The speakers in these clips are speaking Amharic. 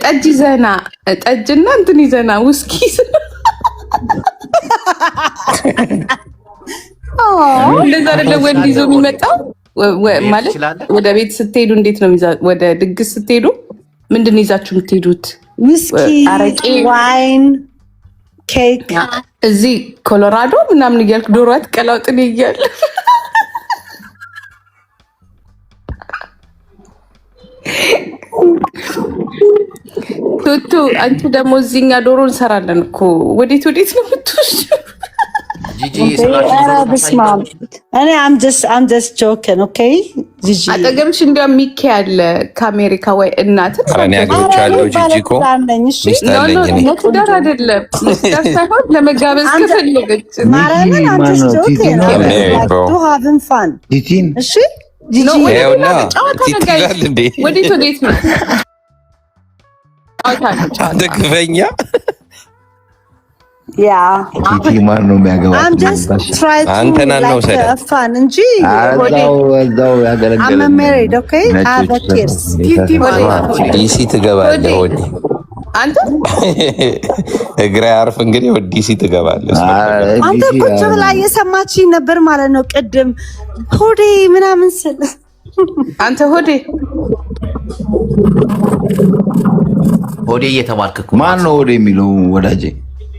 ጠጅ ይዘና ጠጅና እንትን ይዘና ውስኪ እንደዛ አይደለ ወንድ ይዞ የሚመጣው ማለት ወደ ቤት ስትሄዱ እንዴት ነው ወደ ድግስ ስትሄዱ ምንድን ይዛችሁ የምትሄዱት ውስኪ ዋይን ኬክ እዚህ ኮሎራዶ ምናምን እያልክ ዶሮ አትቀላውጥን እያለ ቱቱ አንቺ ደግሞ እዚህኛ ዶሮ እንሰራለን እኮ ወዴት ነው የምትወስጂው? እኔ I'm just joking, okay? ጂጂ አጠገብሽ እንዲያውም ሚኪ ያለ ከአሜሪካ ወይ እናት አራኒ አገሮች ያለው ጂጂ እኮ ለትዳር አይደለም ሳይሆን ለመጋበዝ ከፈለገች ማርያምን I'm just joking. to having fun. እሺ ጂጂ ወዴት ነው ደግፈኛ ቲቲ ማን ነው የሚያገባው? I'm just trying to like fun እንጂ እዛው ያገለገለ I'm married, okay? I have kids. ዲሲ ትገባለህ ወዲ አንተ እግራ ያርፍ እንግዲህ ወዲ ዲሲ ትገባለህ። አንተ ቁጭ ብላ እየሰማችኝ ነበር ማለት ነው ቅድም ሆዴ ምናምን ስል አንተ ሆዴ እየተባልክ እኮ ማን ነው ሆዴ የሚለው ወዳጄ?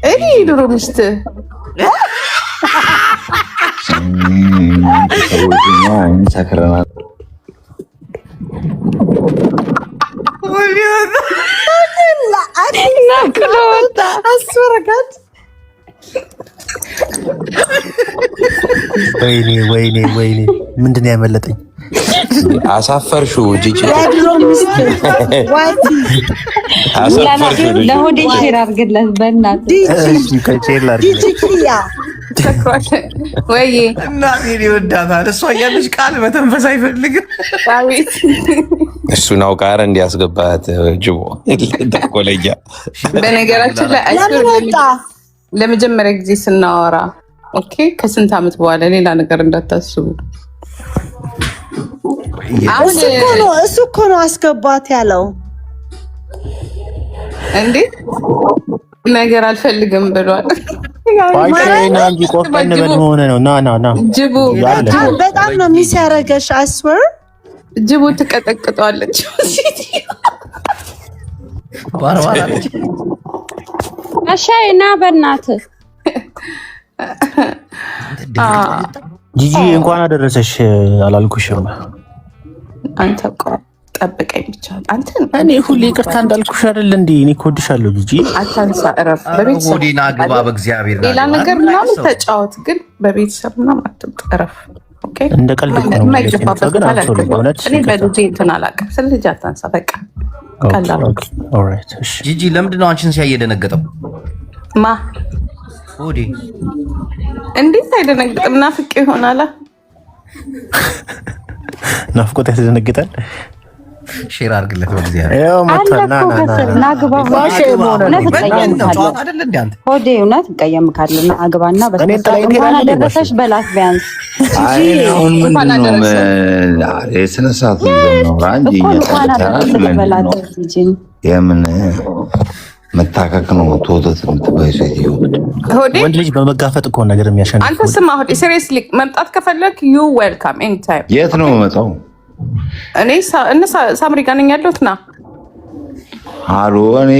እኔ ድሮ ሚስት ሰክረናል። ወይኔ ምንድን ነው ያመለጠኝ? አሳፈርሽው ጂጂ ለሆዴ ሼር አድርግለት በእናትህ ወይ እናቴ ይወዳታል። እሷ እያለች ቃል መተንፈስ አይፈልግም። እሱን አውቃ እንዲያስገባት ጅቦ ተቆለኛ። በነገራችን ላይ ለመጀመሪያ ጊዜ ስናወራ ኦኬ፣ ከስንት ዓመት በኋላ ሌላ ነገር እንዳታስቡ። እሱ እኮ ነው አስገባት ያለው እንዴ ነገር አልፈልግም ብሏል። ጅቡ በጣም ነው የሚያረገሽ። አስወር ጅቡ ትቀጠቅጠዋለች። አሻይ ና በእናትህ ጂጂ እንኳን አደረሰሽ አላልኩሽም? አንተ ጠብቀኝ ብቻ አንተ። እኔ ሁሌ ይቅርታ እንዳልኩሽ አይደል እንዴ? እኔ እኮ እወድሻለሁ ጂጂ። አታንሳ፣ እረፍ። በቤተሰብ ሆዴና ግባ በእግዚአብሔር ሌላ ነገር ምናምን ተጫወት፣ ግን በቤተሰብ ምናምን አትምጣ፣ እረፍ። ኦኬ፣ እንደ ቀልድ እኮ ነው የማይገባበት እኔ በልጄ እንትን አላውቅም። ስለዚህ አታንሳ፣ በቃ ቀላል። ኦልራይት። እሺ ጂጂ፣ ለምንድን ነው አንቺን ሲያይ የደነገጠው? ማ ሆዴ እንዴት አይደነግጥም? ናፍቄ ይሆናላ። ናፍቆት ያስደነግጣል። ሼር አድርግለት በእግዚአብሔር። ያው መጣና ሆዴ እውነት እቀየምካለሁ። አግባና በስነ ደረሰሽ በላት ቢያንስ የስነ ስርዓት የምን መታከክ ነው። ተወተት የምትባይ ሴትዮ ወንድ ልጅ በመጋፈጥ እኮ ነገር የሚያሸንፍ። አንተ ስማ ሆዴ፣ ሲሪየስሊ መምጣት ከፈለክ ዩ ዌልካም ኤኒ ታይም። የት ነው የምመጣው? እኔ ሳምሪ ጋር ነኝ ያለሁት። ና አሎ፣ እኔ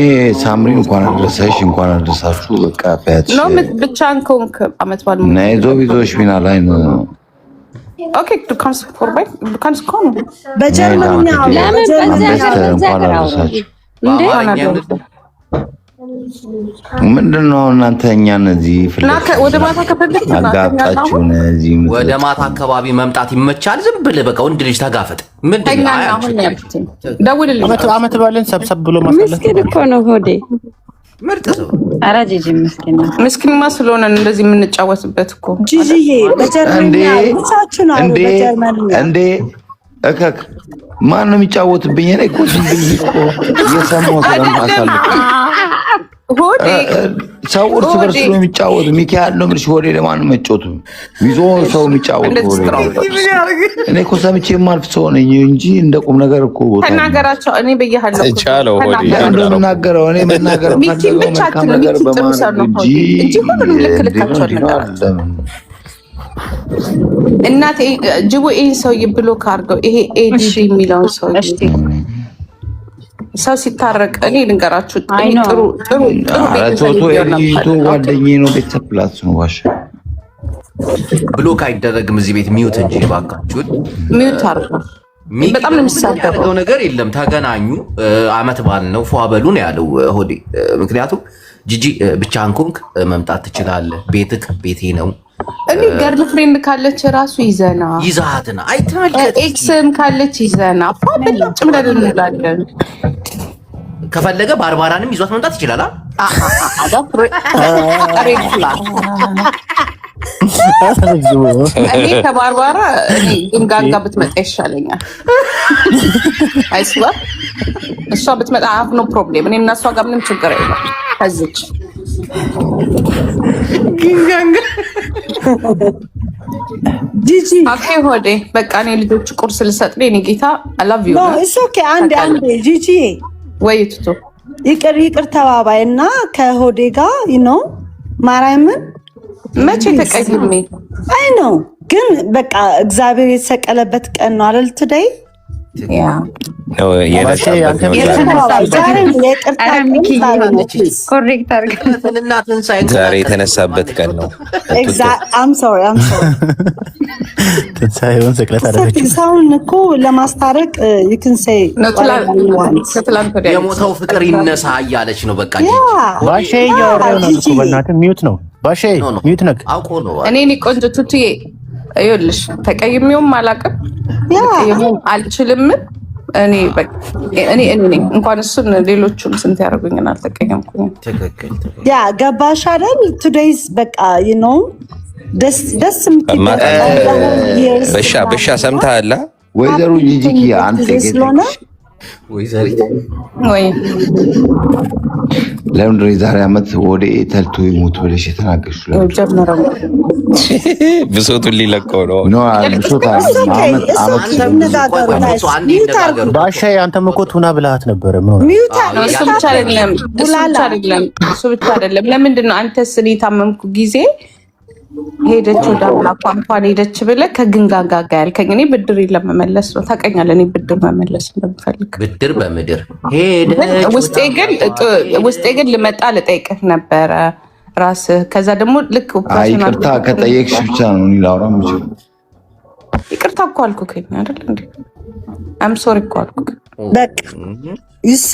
ሳምሪ እንኳን አደረሰሽ እንኳን አደረሳችሁ። በቃ ፈያት ነው ብቻህን ከሆንክ አመት ባል ነው ነይዞ ቢዞሽ ቢና ላይ ነው። ኦኬ ዱካንስ ፎርባይ ዱካንስ ኮን በጀርመንኛ ለምን በዚያ እንኳን አደረሳችሁ እንዴ? ምንድነው እናንተ እኛን እዚህ ፍለጋ ወደ ማታ ከፈለክ አጋጣችሁ እዚህ ወደ ማታ አካባቢ መምጣት ይመቻል። ዝም ብለህ በቃ ወንድ ልጅ ተጋፈጥ። ምንድነው ደውልልኝ። አመት ባለን ሰብሰብ ብሎ ማሳለፍ ምስኪን እኮ ነው ሆዴ። ምርጥ ሰው። ኧረ ጂጂ ምስኪን ነው። ምስኪንማ ስለሆነ እንደዚህ የምንጫወትበት እኮ ጂጂዬ በጀርመንኛ ብቻችሁ ነው በጀርመንኛ እንዴ እከክ ማን ነው የሚጫወትብኝ? እኔ እኮ ዝም ብዬ እኮ እየሰማሁ ስለማሳልፍ ሆዴ ሰው እርስ በርስ ነው የሚጫወት። ሚካኤል ነው ምርሽ ወደ ለማንም መጫወቱ ይዞ ሰው የሚጫወት እኔ እኮ ሰምቼ የማልፍ ሰው ነኝ እንጂ እንደ ቁም ነገር እኮ ተናገራቸው። እኔ በየሃለው ቻለው ሆዴ እንደምናገረው እኔ መናገር ፈልገው መልካም ነገር በማድረግ እንጂ ሁሉንም ልክ ልካቸው እናቴ ጅቡ ይሄን ሰውዬ ብሎክ አድርገው። ይሄ ኤዲዲ የሚለውን ሰውዬ ሰው ሲታረቅ እኔ ልንገራችሁ፣ ጥሩ ጓደኛዬ ነው። ቤተሰብ ፕላስ ነው። ዋሻ ብሎክ አይደረግም እዚህ ቤት ሚዩት እንጂ ባካችሁን ሚዩት አድርገው። በጣም ነው የሚሳደበው ነገር የለም። ተገናኙ፣ አመት በዓል ነው፣ ፏ በሉ ነው ያለው ሆዴ። ምክንያቱም ጂጂ ብቻህን ኮንክ መምጣት ትችላለህ፣ ቤትክ ቤቴ ነው። እኔ ገርል ፍሬንድ ካለች ራሱ ይዘና ይዛትና አይተመልከት፣ ኤክስም ካለች ይዘና ፋብልጭ ብለን እንላለን። ከፈለገ ባርባራንም ይዟት መምጣት ይችላል። እኔ ከባርባራ ግንጋጋ ብትመጣ ይሻለኛል። አይስባ እሷ ብትመጣ አፍ ኖ ፕሮብሌም። እኔ እና እሷ ጋር ምንም ችግር የለም። ከዚች ግንጋጋ ጂጂ አኬ ሆዴ በቃ እኔ ልጆች ቁርስ ልሰጥ ነው። እኔ ጌታ አላቭ ዩ እሱ ኦኬ። አንዴ ጂጂ ወይ ትቶ ይቅር ተባባይና ከሆዴ ጋር ነው ማርያምን መቼ ተቀይሜ አይ ነው ግን በቃ እግዚአብሔር የተሰቀለበት ቀን ነው አይደል? ቱዴይ ያ ነው ዛሬ የተነሳበት ቀን ነው። ሰውን እኮ ለማስታረቅ የሞተው ፍቅር ይነሳ እያለች ነው። በቃ ባሼ እያወራሁ ነው እኮ በእናትህ ሚዩት ነው። ባሼ ሚዩት ነክ አውቆ ነው። እኔ ቆንጆ ቱቱዬ ይኸውልሽ ተቀይሜውም አላውቅም ተቀይሜውም አልችልም። እኔ ነኝ እንኳን እሱን ሌሎቹም ስንት ያደርጉኝን አልተቀየምኩኝም። ያ ገባሽ አይደል? ቱዴይስ በቃ ደስ በሻ ሰምተሃል? ወይዘሮ ጂጂኪ አንተ ወይ ለምንድን ነው የዛሬ ዓመት ወደ ተልቶ ይሞት ብለሽ የተናገርሽው? ብሶቱን ሊለቀው ነው። ባሻ አንተም እኮ ቱና ብልሃት ነበረ። እሱ ብቻ አይደለም። ለምንድን ነው አንተስ እኔ የታመምኩ ጊዜ ሄደች ወደ አምላኳ እንኳን ሄደች ብለህ ከግንጋጋ ጋር ያልከኝ? እኔ ብድር ለመመለስ ነው። ታውቀኛለህ፣ እኔ ብድር መመለስ እንደምፈልግ ብድር በምድር ሄደች። ውስጤ ግን ልመጣ ልጠይቅህ ነበረ ራስህ። ከዛ ደግሞ ልክ ይቅርታ ከጠየቅሽ ብቻ ነው ላውራ የምችለው። ይቅርታ እኮ አልኩህ አይደል እንዴ? አም ሶሪ እኮ አልኩህ። በቃ ይስ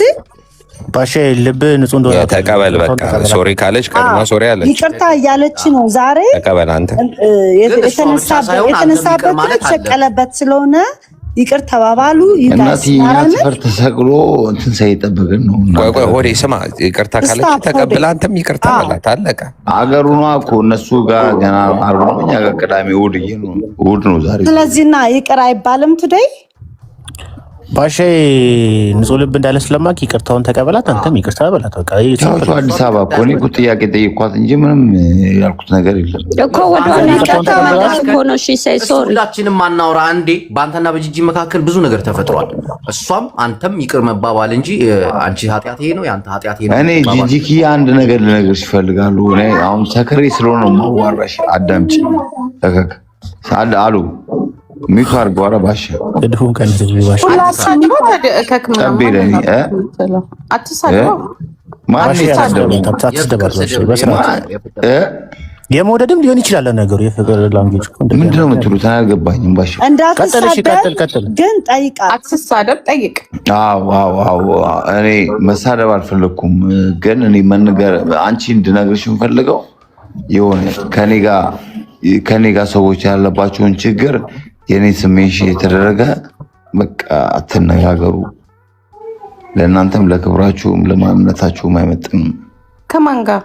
ባሼ ልብህ ንጹህ እንደሆነ ተቀበል። በቃ ሶሪ ካለች ቀድማ ሶሪ አለች። ይቅርታ እያለች ነው ዛሬ። ተቀበል አንተ። የተነሳበት የተሰቀለበት ስለሆነ ይቅር ተባባሉ። እናትዬ ሰፈር ተሰቅሎ እንትን ሳይጠበቅን ነው። ቆይ ሆዴ ስማ፣ ይቅርታ ካለች ተቀብላ አንተም ይቅርታ በላት። አለቀ። አገሩ ነው እኮ እነሱ ጋር ገና ዓርብ ነው፣ እኛ ጋር ቅዳሜ እሑድ ነው ዛሬ። ስለዚህና ይቅር አይባልም ቱዴይ። ባሼ ንጹህ ልብ እንዳለ ስለማቅ ይቅርታውን ተቀበላት፣ አንተም ይቅርታ በላት። በቃ ያው አዲስ አበባ እኮ እኔ እኮ ጥያቄ ጠይኳት እንጂ ምንም ያልኩት ነገር የለም እኮ። ወደሆነ ይቅርታ ማለት እኮ ነው። እሺ ሳይ ሶሪ። ሁላችንም ማናወራ አንዴ በአንተና በጂጂ መካከል ብዙ ነገር ተፈጥሯል። እሷም አንተም ይቅር መባባል እንጂ አንቺ ኃጢአት ይሄ ነው ያንተ ኃጢአት ይሄ ነው። እኔ ጂጂኪ አንድ ነገር ልነግርሽ ይፈልጋሉ። እኔ አሁን ሰከሬ ስለሆነ ማዋራሽ አዳምጪ። ተከክ ሳል አሉ ሚቱ አርገው አረ ባሻ እድሁ ቀን ባሻ ጠቤለኝ የመውደድም ሊሆን ይችላል ነገሩ። የፍቅር ላንጉጅ ምንድን ነው የምትሉት? አልገባኝም። ባሻ ቀጥል ግን ጠይቃ አትሳደብ፣ ጠይቅ። እኔ መሳደብ አልፈለኩም፣ ግን እኔ መንገር አንቺ እንድነግርሽ የምፈልገው የሆነ ከኔ ጋር ሰዎች ያለባቸውን ችግር የኔ ስሜሽ የተደረገ በቃ አትነጋገሩ። ለእናንተም ለክብራችሁም ለማንነታችሁም አይመጥንም። ከማን ጋር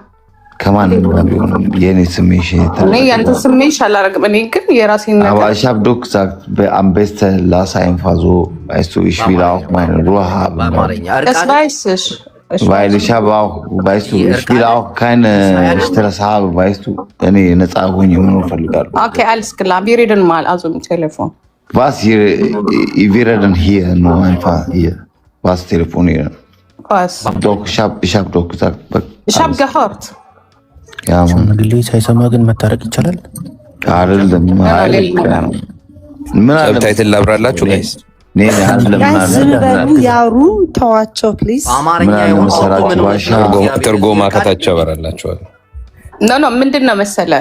ቢሆንም የኔ ስሜሽ እኔ ያንተ ስሜሽ አላረግም። እኔ ግን የራሴን ነገር aber ich habe doch gesagt am besten lass einfach so weißt du ich will auch meine Ruhe haben das weiß ich weil ich habe auch, weißt du, ich will auch keine Stress haben, weißt du, እኔ ነፃ ሆኜ መኖር እፈልጋለሁ። Okay, alles klar, wir reden mal also im Telefon. Was hier, wir reden hier nur einfach hier. Was telefonieren? Was? Doch, ich hab doch gesagt. Ich hab gehört. Ja, Mann. ሽማግሌ ሳይሰማ ግን መታረቅ ይቻላል? አይደለም ምን አለ ታይትል ላብራላችሁ ጋይስ ዝም በሉ ያውሩ፣ ተዋቸው ፕሊዝ። አማርኛ ትርጎማ ከታች ያበራላችኋል። ኖ ምንድን ነው መሰለ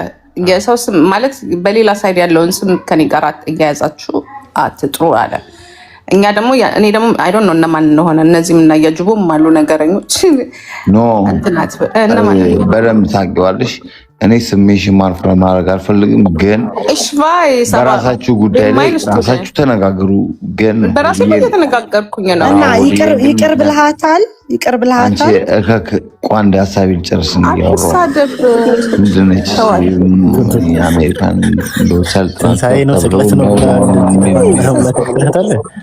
የሰው ስም ማለት በሌላ ሳይድ ያለውን ስም ከኔ ጋር እያያዛችሁ አትጥሩ አለ። እኛ ደግሞ እኔ ደግሞ አይ ዶንት ኖ እነማን እንደሆነ እነዚህም እና የጅቡም አሉ ነገረኞች ኖ በደምብ ታውቂዋለሽ። እኔ ስሜሽን ማድረግ አልፈልግም፣ ግን በራሳችሁ ጉዳይ ላይ ራሳችሁ ተነጋገሩ። ግን በራሴ እየተነጋገርኩኝ ነው እና ይቅር ብልሃታል። አንቺ ቋንዳ ሀሳቢ ልጨርስ ነው ያወራው። ምንድነች የአሜሪካን ትንሣኤ ነው ስቅለት ነው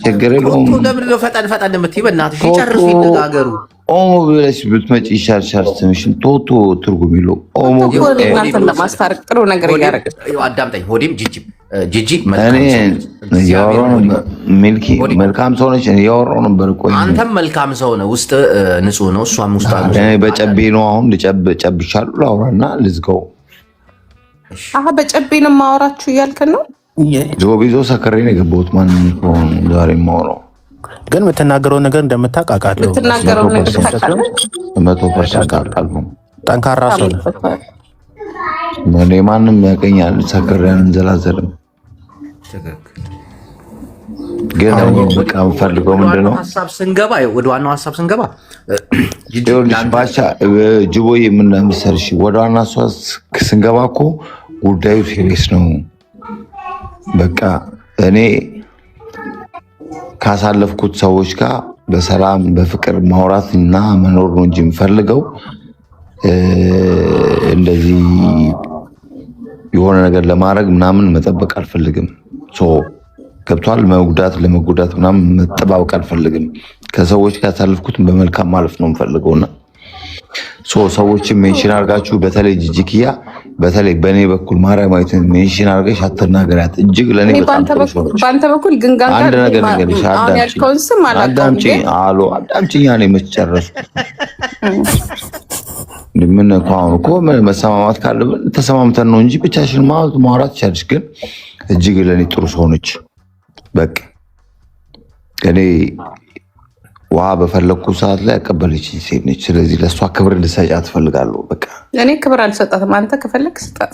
ችግር የለውም። ለምንድን ነው ፈጠን የምትይ? በእናትሽ ይጨርሱ ይነጋገሩ። ኦሞ ብለሽ ብትመጪ ይሻልሻል። ስምሽን ቶቶ ትርጉም ይለው ኦሞ እናንተን ለማስታረቅ ጥሩ ነገር እያደረግን አዳምጠኝ። ሆዴም ጂጂ ሚልኪ መልካም ሰው ነች። እያወራሁ ነበር። ቆይ አንተም መልካም ሰው ነህ፣ ውስጥ ንጹህ ነው፣ እሷም ውስጥ በጨቤ ነው። አሁን ጨብሻለሁ፣ ላውራና ልዝጋው። በጨቤ ነው የማወራችሁ እያልክን ነው? ዞቢዞ ሰከሬ ነው የገባሁት። ማንም ዛሬ የማወራው ግን የምትናገረውን ነገር እንደምታውቅ አውቃለሁ። የምትናገረውን ነገር ታውቃለህ? 100% አውቃለሁ። ጠንካራ ሰው ነህ። እኔ ማንም ያውቀኛል። ሰከሬ አንዘላዘልም። ግን በቃ የምፈልገው ምንድን ነው ወደ ዋናው ሀሳብ ስንገባ ባቻ ጅቦዬ የምናምሰርሽ ወደ ዋና ስንገባ እኮ ጉዳዩ ሲሪየስ ነው። በቃ እኔ ካሳለፍኩት ሰዎች ጋር በሰላም በፍቅር ማውራት እና መኖር ነው እንጂ የምፈልገው እንደዚህ የሆነ ነገር ለማድረግ ምናምን መጠበቅ አልፈልግም። ገብቷል? ለመጉዳት ምናምን መጠባበቅ አልፈልግም። ከሰዎች ጋር ያሳለፍኩትን በመልካም ማለፍ ነው የምፈልገውና ሰዎችን ሜንሽን አድርጋችሁ በተለይ ጂጂኪያ በተለይ በእኔ በኩል ማርያማዊትን ሜንሽን አድርገሽ አትናገሪያት። እጅግ ለእኔ በጣም በአንተ በኩል ግን አንድ ነገር ነገርሽ አዳምጪኝ። እኔ መች ጨረስኩ? ምን እኮ አሁን እኮ መሰማማት ካለብን ተሰማምተን ነው እንጂ ብቻሽን ማውራት ትችያለሽ። ግን እጅግ ለእኔ ጥሩ ሰው ነች። በቃ እኔ ውሃ በፈለግኩ ሰዓት ላይ ያቀበለችኝ ሴት ነች። ስለዚህ ለእሷ ክብር ልሰጫት እፈልጋለሁ። በቃ እኔ ክብር አልሰጣትም። አንተ ከፈለግ ስጣት።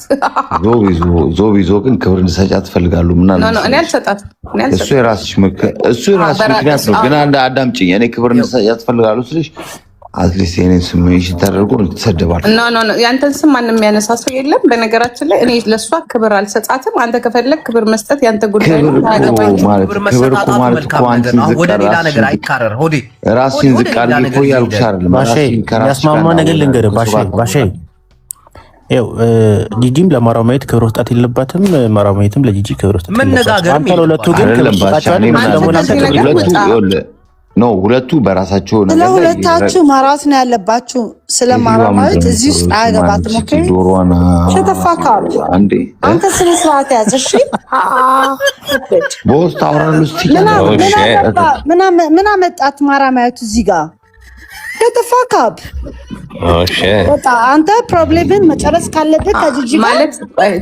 ዞቢዞ ግን ክብር ልሰጫት እፈልጋለሁ። እኔ አልሰጣትም። እሱ የራስሽ ምክንያት ነው። ግን አዳምጪኝ። እኔ ክብር ልሰጫት እፈልጋለሁ ስልሽ አትሊስት የኔን ስም ሜንሽን ተደርጎ ትሰደባለች። ያንተን ስም ማንም የሚያነሳ ሰው የለም። በነገራችን ላይ እኔ ለእሷ ክብር አልሰጣትም። አንተ ከፈለግ ክብር መስጠት ያንተ ጉዳይ ነው። ራስሽን ዝቅ አድርጊ እኮ እያልኩሽ አይደለም። ያስማማ ነገር ልንገርህ ባሼ። ይኸው ጂጂም ለማራማየት ክብር መስጠት የለባትም፣ ማራማየትም ለጂጂ ክብር መስጠት የለባትም። ለሁለቱ ግን ነው ሁለቱ በራሳቸው ነገር ለሁለታችሁ ማራት ነው ያለባችሁ። ስለማራማየት እዚህ ውስጥ አያገባትም። ኦኬ ተተፋካሉ አንተ ስነ ስርዓት ያዝ። እሺ ቦስት አውራሉ ምን አመጣት ማራማየት እዚህ ጋር ተተፋካብ። በቃ አንተ ፕሮብሌምን መጨረስ ካለብህ ከጂጂ ማለት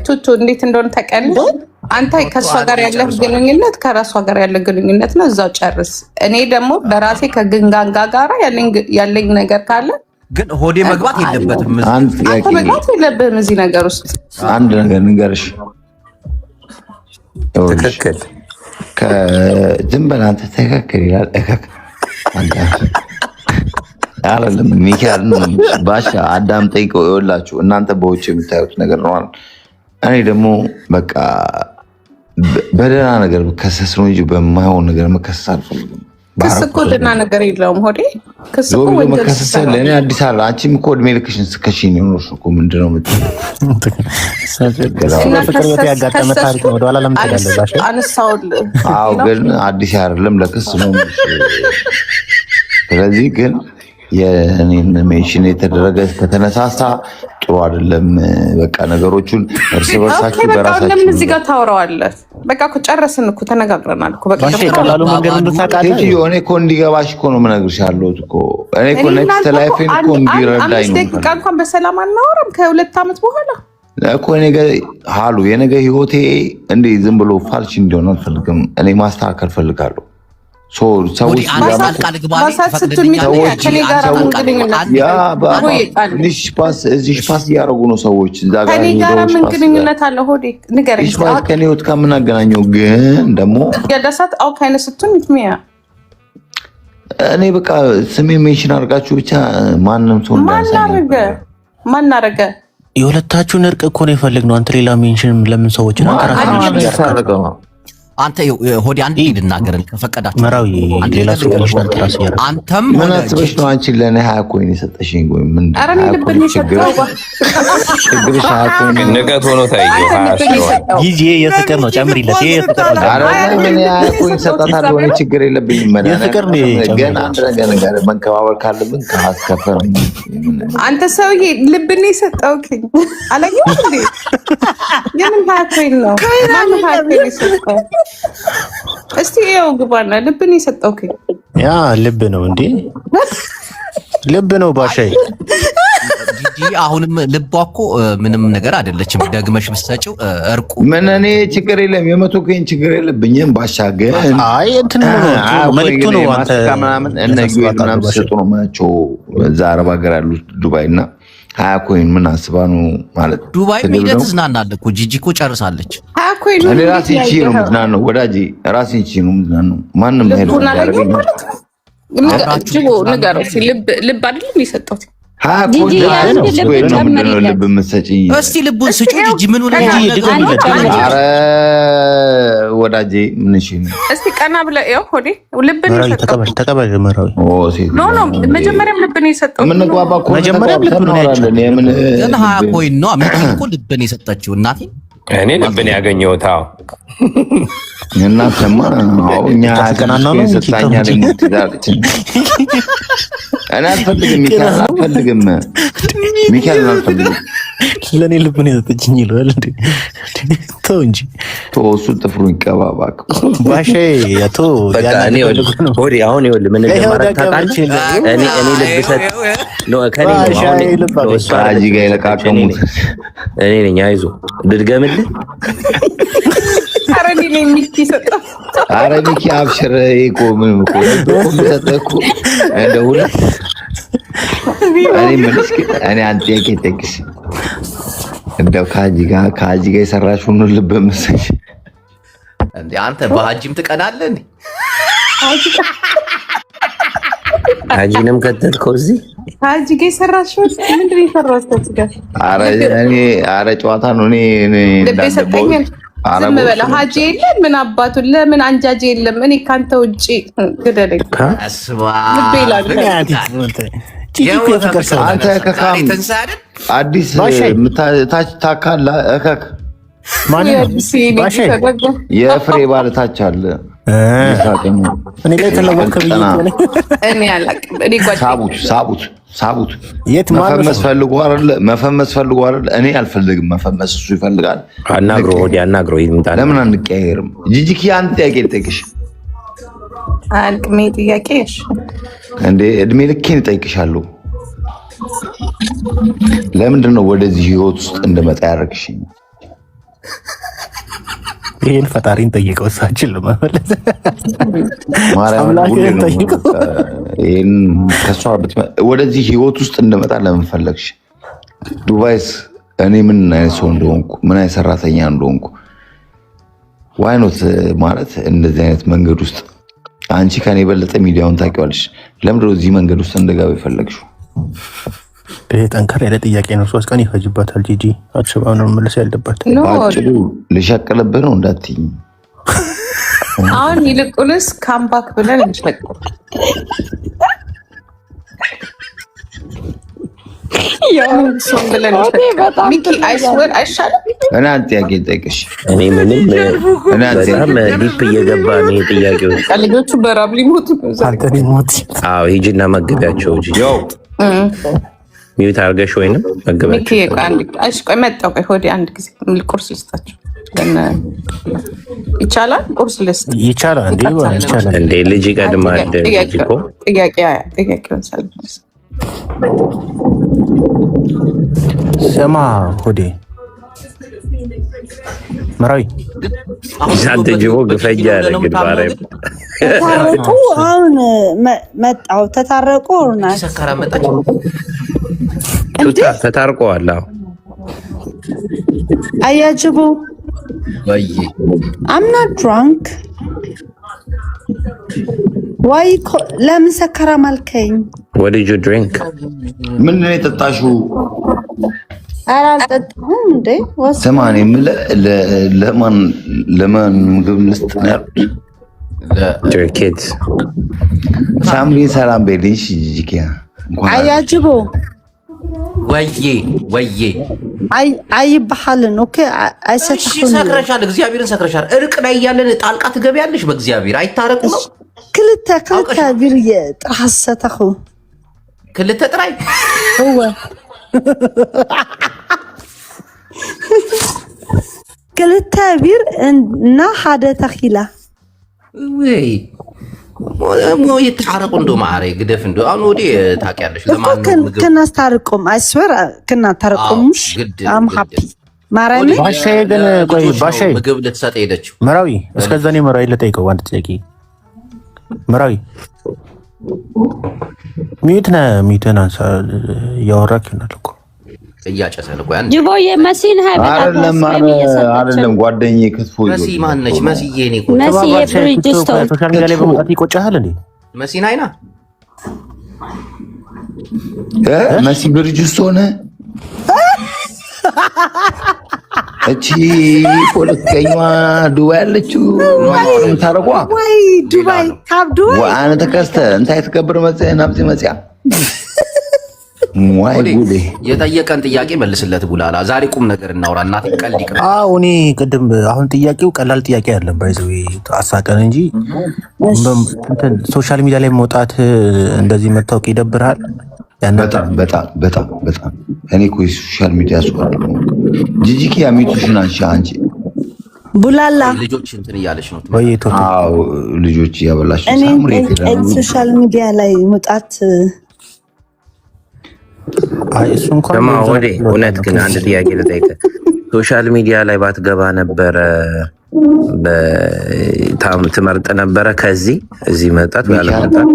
ቱቱ እንዴት እንደሆነ ታውቂያለሽ። አንተ ከእሷ ጋር ያለህ ግንኙነት ከራሷ ጋር ያለ ግንኙነት ነው፣ እዛው ጨርስ። እኔ ደግሞ በራሴ ከግንጋንጋ ጋር ያለኝ ነገር ካለ ግን ሆዴ መግባት የለበትም። አንተ መግባት የለብህም እዚህ ነገር ውስጥ። አንድ ነገር ንገርሽ፣ ትክክል ዝም በል አንተ ትክክል ይላል። አይደለም ሚካኤል ባሻ አዳም ጠይቀው። ይኸውላችሁ እናንተ በውጭ የምታዩት ነገር ነው። እኔ ደግሞ በቃ በደህና ነገር መከሰስ ነው እንጂ በማይሆን ነገር መከሰስ አልፈልግም። ክስ እኮ ደህና ነገር የለውም ሆዴ። ክስ እኮ መከሰስ ለእኔ አዲስ አለ። አንቺም እኮ እድሜ ልክሽን ስከሽኝ የሆነሽ እኮ ምንድን ነው የምትለው? አዎ ግን አዲስ አይደለም ለክስ ነው። ስለዚህ ግን የኔን ሜንሽን የተደረገ ከተነሳሳ ጥሩ አይደለም። በቃ ነገሮችን እርስ በርሳችሁ በራሳችሁ ለምን እዚህ ጋር ታወራዋለህ? በቃ እኮ ጨረስን እኮ ተነጋግረናል እኮ በቃ ቀላሉ መንገድ እንደታውቃለህ። እኔ እኮ እንዲገባሽ እኮ ነው የምነግርሽ ያለሁት እኮ እኔ እኮ ኔክስት ላይፌን እኮ እንዲረዳኝ ነው። ደቂቃ እንኳን በሰላም አናወራም ከ2 ዓመት በኋላ እኮ ነገ ሃሉ የነገ ህይወቴ እንዴ ዝም ብሎ ፋልሽ እንዲሆን አልፈልግም። እኔ ማስተካከል ፈልጋለሁ። ሰዎች ፓስ እያደረጉ ነው። ሰዎች ከኔ ጋር ምን ግንኙነት አለ? ሆዴ ንገረኝ። ከኔ ህይወት ከምናገናኘው ግን ደግሞ ያዳሳት አው ካይነ ስትun ይትሚያ እኔ በቃ ስሜ ሜንሽን አድርጋችሁ ብቻ ማንም ሰው ማን አረገ? የሁለታችሁን እርቅ እኮ ነው የፈለግነው። አንተ ሌላ ሜንሽን ለምን ሰዎች ነው አከራከረ? አንተ ሆዲ አንድ ልናገርን ከፈቀዳችሁ መራዊ ሌላ ሰው ነው ተራስ ያረ አንተም ምን አስበሽ ነው አንቺ ለኔ 20 ኮይን የሰጠሽኝ? ወይ ምን አረን ልብን ይሰጣው ችግር ሻኩኝ ንቀት ሆኖ ታየው 20 ጊዜ የፍቅር ነው። ጨምሪለት የፍቅር ነው። አረን ምን 20 ኮይን ሰጣታለሁ። እኔ ችግር የለብኝም። ማለት የፍቅር ነው። ገና አንድ ነገር መንከባበር ካለብን ካስከፈር አንተ ሰውዬ ልብን ይሰጣው ከኝ አላየው እንዴ? የምን 20 ኮይን ነው? ማን 20 ኮይን ይሰጣው? እስቲ ያው ግባና ልብን ይሰጣው ከኝ ያ ልብ ነው እንዴ? ልብ ነው ባሻይ ጂጂ አሁንም ልቧ እኮ ምንም ነገር አይደለችም። ደግመሽ ብትሰጪው እርቁ ምን እኔ ችግር የለም። የመቶ ኮይን ችግር የለብኝም። ባሻገር አይ እንትን ነው መልክቱ ነው። አንተ ምናምን እነዚህ ምናምን ሰጡ ነው ማቸው እዛ አረብ ሀገር ያሉት ዱባይና 20 ኮይን ምን አስባ ነው ማለት ዱባይ ሄደ ትዝናናለህ እኮ ጂጂ እኮ ጨርሳለች። 20 ኮይን እኔ ራሴ እቺ ነው ምዝናናው ወዳጄ ራሴ እቺ ነው ምዝናናው ማንም ሄደ ያደርገኝ ንገረው ልብ አይደለም የሰጠሁት 20 ኮይን ነው ልብ የምትሰጪኝ። እስቲ ልቡን ስጪው ጂጂ ምን ሆነ ኧረ ወዳጄ ምን እሺ ነው እስቲ ቀና ብለህ ይኸው ሆዴ ልብን ይሰጣው ተቀበል መራዊ ኖ መጀመሪያም ልብን ይሰጣው ምን ጓባ እኮ መጀመሪያም ልብን ያለው የምን 20 ኮይን ነው እኮ ልብን የሰጣችው እናቴ። እኔ ልብን ያገኘሁት አዎ እናንተማ አዎ እኛ ተከናናኑ ሰጣኛል እንዴ እኔ አልፈልግም ሚካኤል አልፈልግም ለኔ ልብን የሰጠችኝ ይላል እንዴ? ተው እንጂ እሱ ጥፍሩን ይቀባባክ ባሻይ ያቶ በቃ እኔ ሆዲ አሁን ይኸውልህ ምን እንደማታውቃለህ እኔ ልብ ሰጥ ነው ከኔ ነው እሱ አጂ ጋር የለቃቀሙት እኔ ነኝ። አይዞህ ልድገምልህ። ኧረ እኔ ሚኪ ሰጠው። ኧረ ሚኪ አብሽር እኮ ምን እኮ ሰጠኩ እንደው እኔ መልስ እኔ አንተ የከተክሽ እንደው ካጂ ጋር የሰራሽውን ልብ መሰለሽ እንዴ? አንተ በሀጂም ትቀናለህ እንዴ? ሀጂንም ከተልከው እዚህ ሀጂ ጋር የሰራሽውን ምንድን ነው የሰራሽው? ኧረ ጨዋታ ነው። እኔ ልብ ሰጠኝ። ዝም በለ ሀጂ የለም ምን አባቱ ለምን አንጃጅ የለም። እኔ ካንተ ውጪ ግደለኝ አስባ ልብ ይላል። አንተ ከካም አዲስ ታች ታካላ እከክ ማን ባሻይ የፍሬ ባለ ታች አለ እኔ ላይ ተለወከ ብዬ እኔ አላቅም። እኔ ሳቡት የት መፈመስ ፈልጎ አይደል? እኔ አልፈልግም መፈመስ፣ እሱ ይፈልጋል። አናግሮ ይምጣ። ለምን አንቀያየርም? ጂጂኪ አንተ ጥያቄ ልጠይቅሽ። አልቅሜ ጥያቄሽ እንዴ እድሜ ልኬን እጠይቅሻለሁ። ለምንድን ነው ወደዚህ ህይወት ውስጥ እንደመጣ ያደረግሽኝ? ይሄን ፈጣሪን ጠይቀው እሳችን ለማመለስ ማርያምን ጠይቀው። ይሄን ከሷ ወደዚህ ህይወት ውስጥ እንደመጣ ለምን ፈለግሽ? ዱባይስ እኔ ምን አይነት ሰው እንደሆንኩ ምን አይነት ሰራተኛ እንደሆንኩ ዋይኖት ማለት እንደዚህ አይነት መንገድ ውስጥ አንቺ ከኔ የበለጠ ሚዲያውን ታውቂዋለሽ። ለምንድን ነው እዚህ መንገድ ውስጥ እንደገባ የፈለግሽው? ይሄ ጠንከር ያለ ጥያቄ ነው። 3 ቀን ይፈጅባታል ጂጂ። አትሽባው ነው መመለስ ያለባት። ባጭሩ ልሸቅልብህ ነው እንዳትይኝ። አሁን ይልቁንስ ካምባክ ብለን እንሸቅ። ሚኪ አይስወር አይሻልም? እኔ አንተ ጥያቄ ጠይቅሽ። እኔ ምንም በጣም ዲፕ እየገባ ነው ጥያቄው። ልጆቹ በራብ ሊሞቱ ሊሞት። አዎ ሂጂና መገቢያቸው እንጂ ሚዩት አድርገሽ ወይንም መገቢያቸው። ቆይ መጣሁ። ቆይ ሆዴ አንድ ጊዜ ቁርስ ልስጣቸው ይቻላል? ቁርስ ልስጥ ይቻላል እንዴ? ልጅ ይቀድማል። ጥያቄውን ሳልመልስ ስማ ሆዴ መራዊ አንተ ጅቦ ግፈኛ ነህ ግን ማርያም ተታረቁ። አሁን መጣሁ ተታረቁ። ሰከራ መጣች። ተታርቀዋል። አያጅቡ ወይ I'm not drunk. Why ለምን ሰከራም አልከኝ? What did you drink? ምን ነው የጠጣሽው? ኧረ አልጠጣሁም እንዴ። ስማ እኔ የምልህ ለማን ምግብ ልስጥ ነው ያልኩት? Your kids. ሳምሪ ሰላም በልሽ ጂጂኪያ አያጅቡ ወዬ አይባልን። ኦኬ አይሰጥኩም። ሰክረሻል። እግዚአብሔርን ሰክረሻል። እርቅ ላይ ያለን ጣልቃ ትገቢያለሽ። በእግዚአብሔር አይታረቁ ነው። ክልተ ቢር የጥራሰተኹ ክልተ ጥራይ هو ክልተ ቢር እና ሓደ ተኺላ ወይ ሞ ይታረቁ እንዶ ማሬ ግደፍ እንዶ አሁን ወዲ ታውቂያለሽ። ለማን ነው ከናስታርቁም አይስወር ከናታረቁምሽ አም ሃፒ ማራሚ ባሼ ግን ቆይ ባሼ ምግብ ልትሰጥ ሄደች። መራዊ እስከዛ ነው መራዊ ልጠይቀው አንድ ጥያቄ። መራዊ ሚዩትን አንሳ እያወራክ ነው እኮ እያጨሰን እኮ ያን ጅቦ የመሲን አይደለም ጓደኛዬ ክትፎ ይዞ መሲ ማነች? መሲዬ እኔ እኮ መሲዬ ብሪጅስቶን ሶሻል ሚዲያ ላይ በመውጣት ይቆጫሃል እንዴ? መሲን አይና መሲ ብሪጅስቶን እቺ ፖለቲከኛዋ ዱባይ ያለችው ነው ታረቋ ወይ ዱባይ ካብዱ ዋና ተከስተ እንታይ ተከብር መጽያ ናብቲ መጽያ ዋይ ጉዴ የጠየቀን ጥያቄ መልስለት ቡላላ። ዛሬ ቁም ነገር እናውራ። እናቴ ቀልድ ይቅር። እኔ ቅድም አሁን ጥያቄው ቀላል ጥያቄ አይደለም። ባይዘው አሳቀን እንጂ ሶሻል ሚዲያ ላይ መውጣት እንደዚህ መታወቅ ይደብራል። በጣም እኔ እኮ ሶሻል ሚዲያ ሱራል ጂጂኪ ያሚቱሽን አንቺ ቡላላ ልጆች እንትን እያለች ነው ወይ? አዎ ልጆች ያበላሽ ሳምሪ ሶሻል ሚዲያ ላይ መውጣት እሱ እንኳን ወዴ እውነት ግን አንድ ጥያቄ ልጠይቅህ። ሶሻል ሚዲያ ላይ ባትገባ ነበረ ትመርጥ ነበረ ከዚህ እዚህ መጣት ያለ መጣት?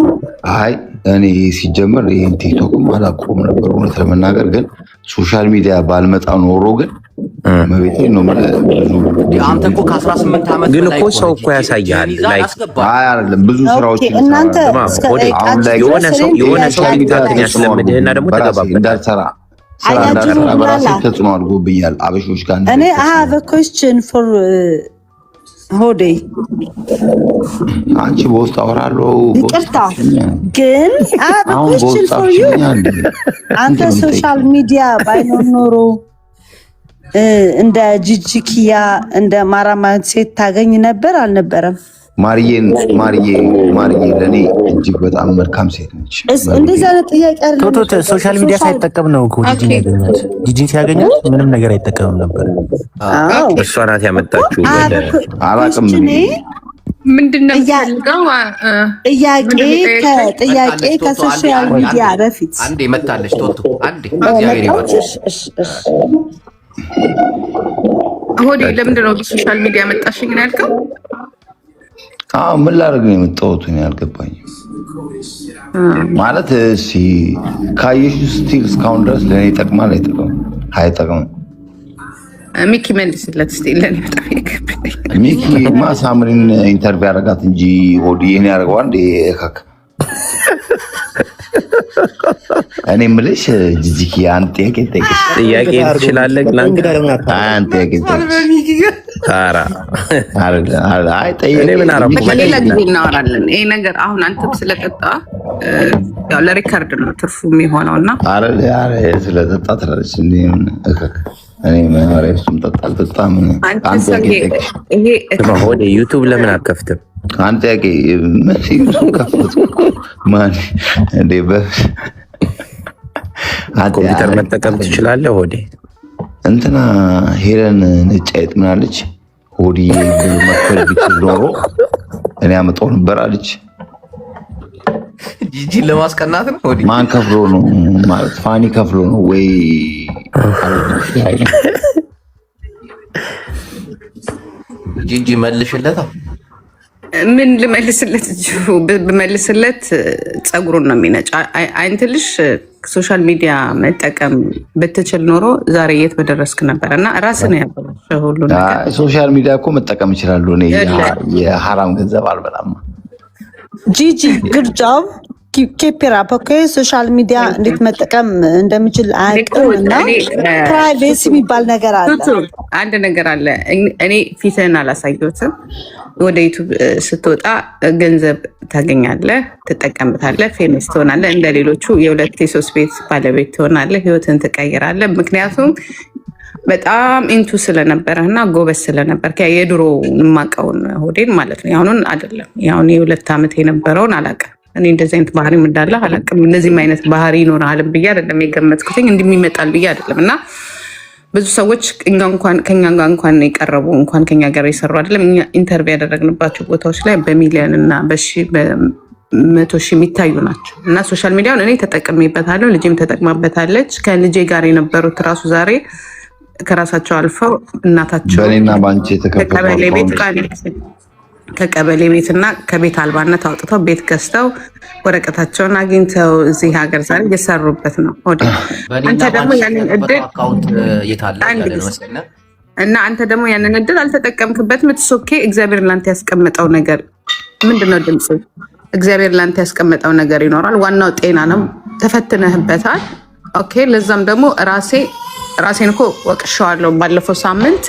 አይ እኔ ሲጀምር ይሄን ቲክቶክም አላቆም ነበር እውነት ለመናገር ግን ሶሻል ሚዲያ ባልመጣ ኖሮ ግን መቤቴ ነው አንተ እኮ ከ18 ዓመት ግን እኮ ሰው እኮ ያሳያል ላይክ አይደለም ብዙ ስራዎች እናንተ የሆነ ሰው ሊታከን ያስለምድህና ደግሞ ተገባበት እንዳልሰራ ስራ እንዳልሰራ በራሴ ተጽዕኖ አድርጎብኛል። አበሾች ጋር እኔ I have a question for ሆዴ አንቺ በውስጥ አወራለሁ ይቅርታ ግን I have a question for you አንተ ሶሻል ሚዲያ ባይኖር ኖሮ እንደ ጂጂኪያ እንደ ማራማት ሴት ታገኝ ነበር አልነበረም? ማርዬ ለኔ እጅግ በጣም መልካም ሴት ነች። እንደዛ ነው ጥያቄ አይደለም። ሶሻል ሚዲያ ሳይጠቀም ነው እኮ ጂጂን ያገኛት። ጂጂን ሲያገኛት ምንም ነገር አይጠቀምም ነበር። እሷ ናት ያመጣችው። አላቅም ምንድነው ያልጋው ጥያቄ ከሶሻል ሚዲያ በፊት አንዴ መታለች ቶቶ አንዴ እግዚአብሔር ይባርክሽ። ሆዴ ለምንድን ነው ሶሻል ሚዲያ መጣሽኝ ነው ያልከው? ምን ላደርግ ነው የመጣሁት? እኔ አልገባኝም። ማለት እሺ ካየሽ ስቲል እስካሁን ድረስ ለእኔ ይጠቅማል አይጠቅምም? ሚኪ መልስለት እስቲ። ለኔ በጣም ይከብዳል። ሚኪ ሳምሪን ኢንተርቪው ያደርጋት እንጂ ሆዴ ይሄን ያደርገዋል እንዴ? እኔ የምልሽ ጂጂኪ አንተ ጥያቄ ትችላለህ ግን አንተ ምን አረኩ? በሌላ ጊዜ እናወራለን። ይሄ ነገር አሁን አንተም ስለጠጣ ያው ለሪከርድ ነው ትርፉ የሚሆነውና ስለጠጣ ትላለች እንዴ? እኔ ማሪያም ጠጣል በጣም ወደ ዩቲዩብ ለምን አከፍትም? አንተ ያቄ ዩቲዩብ ከፍቶ ማን እንዴ ኮምፒውተር መጠቀም ትችላለህ? ሆዴ እንትና ሄለን ነጭ አይጥ ምን አለች? ሆዲ መክፈል ቢችል ኖሮ እኔ አመጣው ነበር አለች። ጂጂ ለማስቀናት ነው። ሆዲ ማን ከፍሎ ነው ማለት ፋኒ ከፍሎ ነው ወይ? ጂጂ መልሽለታ። ምን ልመልስለት? ብመልስለት ፀጉሩን ነው የሚነጭ። አይንትልሽ ሶሻል ሚዲያ መጠቀም ብትችል ኖሮ ዛሬ የት በደረስክ ነበር። እና ራስን ያበላሸ ሁሉ ነገር። ሶሻል ሚዲያ እኮ መጠቀም ይችላሉ። እኔ የሐራም ገንዘብ አልበላም። ጂጂ ጉድ ጆብ ኬፕራ ኦኬ። ሶሻል ሚዲያ እንዴት መጠቀም እንደምችል አያውቅም። እና ፕራይቬሲ የሚባል ነገር አለ። አንድ ነገር አለ። እኔ ፊትህን አላሳየሁትም። ወደ ዩቱብ ስትወጣ ገንዘብ ታገኛለህ፣ ትጠቀምታለህ፣ ፌመስ ትሆናለህ። እንደ ሌሎቹ የሁለት የሶስት ቤት ባለቤት ትሆናለህ፣ ህይወትን ትቀይራለህ። ምክንያቱም በጣም ኢንቱ ስለነበረ እና ጎበዝ ስለነበር የድሮ የማውቀውን ሆዴን ማለት ነው። ያሁኑን አይደለም። ያሁን የ2 ዓመት የነበረውን አላውቅም። እኔ እንደዚህ አይነት ባህሪ እንዳለ አላውቅም። እንደዚህም አይነት ባህሪ ይኖራል ብዬ አይደለም የገመትኩትኝ፣ እንዲህ ይመጣል ብዬ አይደለም። እና ብዙ ሰዎች ከኛ ጋር እንኳን የቀረቡ እንኳን ከኛ ጋር የሰሩ አይደለም እኛ ኢንተርቪው ያደረግንባቸው ቦታዎች ላይ በሚሊዮን እና በ100 ሺህ የሚታዩ ናቸው። እና ሶሻል ሚዲያውን እኔ ተጠቅሜበታለሁ፣ ልጄም ተጠቅማበታለች። ከልጄ ጋር የነበሩት ራሱ ዛሬ ከራሳቸው አልፈው እናታቸው በእኔና ባንቺ ከቀበሌ ቤት እና ከቤት አልባነት አውጥተው ቤት ገዝተው ወረቀታቸውን አግኝተው እዚህ ሀገር ዛሬ እየሰሩበት ነው። አንተ ደግሞ ያንን እድል እና አንተ ደግሞ ያንን እድል አልተጠቀምክበትም። ምትሶኬ እግዚአብሔር ላንተ ያስቀመጠው ነገር ምንድነው? ድምፅ እግዚአብሔር ላንተ ያስቀመጠው ነገር ይኖራል። ዋናው ጤና ነው። ተፈትነህበታል። ኦኬ። ለዛም ደግሞ ራሴን እኮ ወቅሸዋለሁ። ባለፈው ሳምንት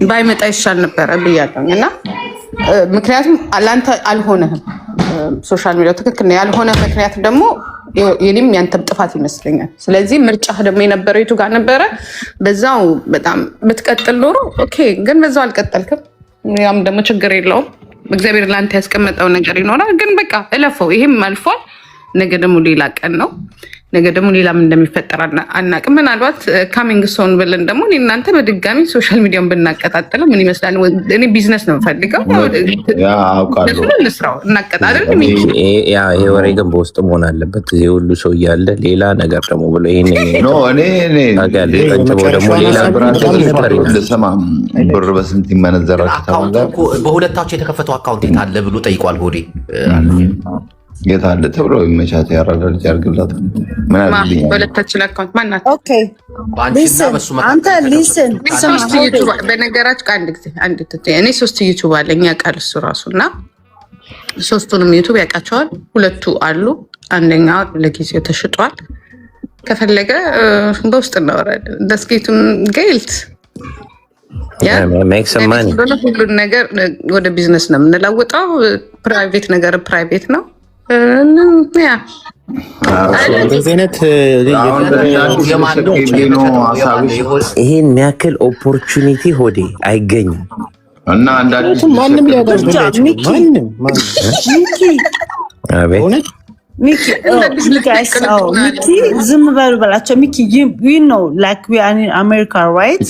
ባይመጣ ይሻል ነበረ ብያለሁ። እና ምክንያቱም ለአንተ አልሆነህም። ሶሻል ሚዲያው ትክክል ነው ያልሆነ ምክንያት ደግሞ የኔም ያንተም ጥፋት ይመስለኛል። ስለዚህ ምርጫህ ደግሞ የነበረው የቱ ጋር ነበረ? በዛው በጣም ብትቀጥል ኖሮ ኦኬ፣ ግን በዛው አልቀጠልክም። ያም ደግሞ ችግር የለውም። እግዚአብሔር ለአንተ ያስቀመጠው ነገር ይኖራል። ግን በቃ እለፈው። ይሄም አልፏል። ነገ ደግሞ ሌላ ቀን ነው። ነገ ደግሞ ሌላም እንደሚፈጠር አናቅም። ምናልባት ካሚንግ ሶን ብለን ደግሞ እናንተ በድጋሚ ሶሻል ሚዲያውን ብናቀጣጥለው ምን ይመስላል? እኔ ቢዝነስ ነው የምፈልገው። ስራው እናቀጣጥል። ይሄ ወሬ ግን በውስጥ መሆን አለበት። ይሄ ሁሉ ሰው እያለ ሌላ ነገር ደግሞ ብሎ ብር በስንት ይመነዘራል? በሁለታቸው የተከፈተው አካውንት የት አለ ብሎ ጠይቋል። ሆዴ የት አለ ተብሎ ይመቻት ያራዳ ልጅ አርግላት። ምን አለ በሁለታችን አካውንት ማናት? ኦኬ አንተ ሊስን በነገራችሁ አንድ ጊዜ እኔ 3 ዩቱብ አለኝ ያውቃል እሱ ራሱ። እና 3ቱንም ዩቱብ ያውቃቸዋል። 2ቱ አሉ። አንደኛው ለጊዜው ተሽጧል። ከፈለገ በውስጥ እናወራለን። ደስጌቱም ጌልት ሁሉን ነገር ወደ ቢዝነስ ነው የምንለውጠው። ፕራይቬት ነገር ፕራይቬት ነው። ይሄን የሚያክል ኦፖርቹኒቲ ሆዴ አይገኝም እና ማንም ሊያደርግ ሚኪ ዝም በሉ በላቸው። ሚኪ ነው ላይክ ዊ አር ኢን አሜሪካ ራይት።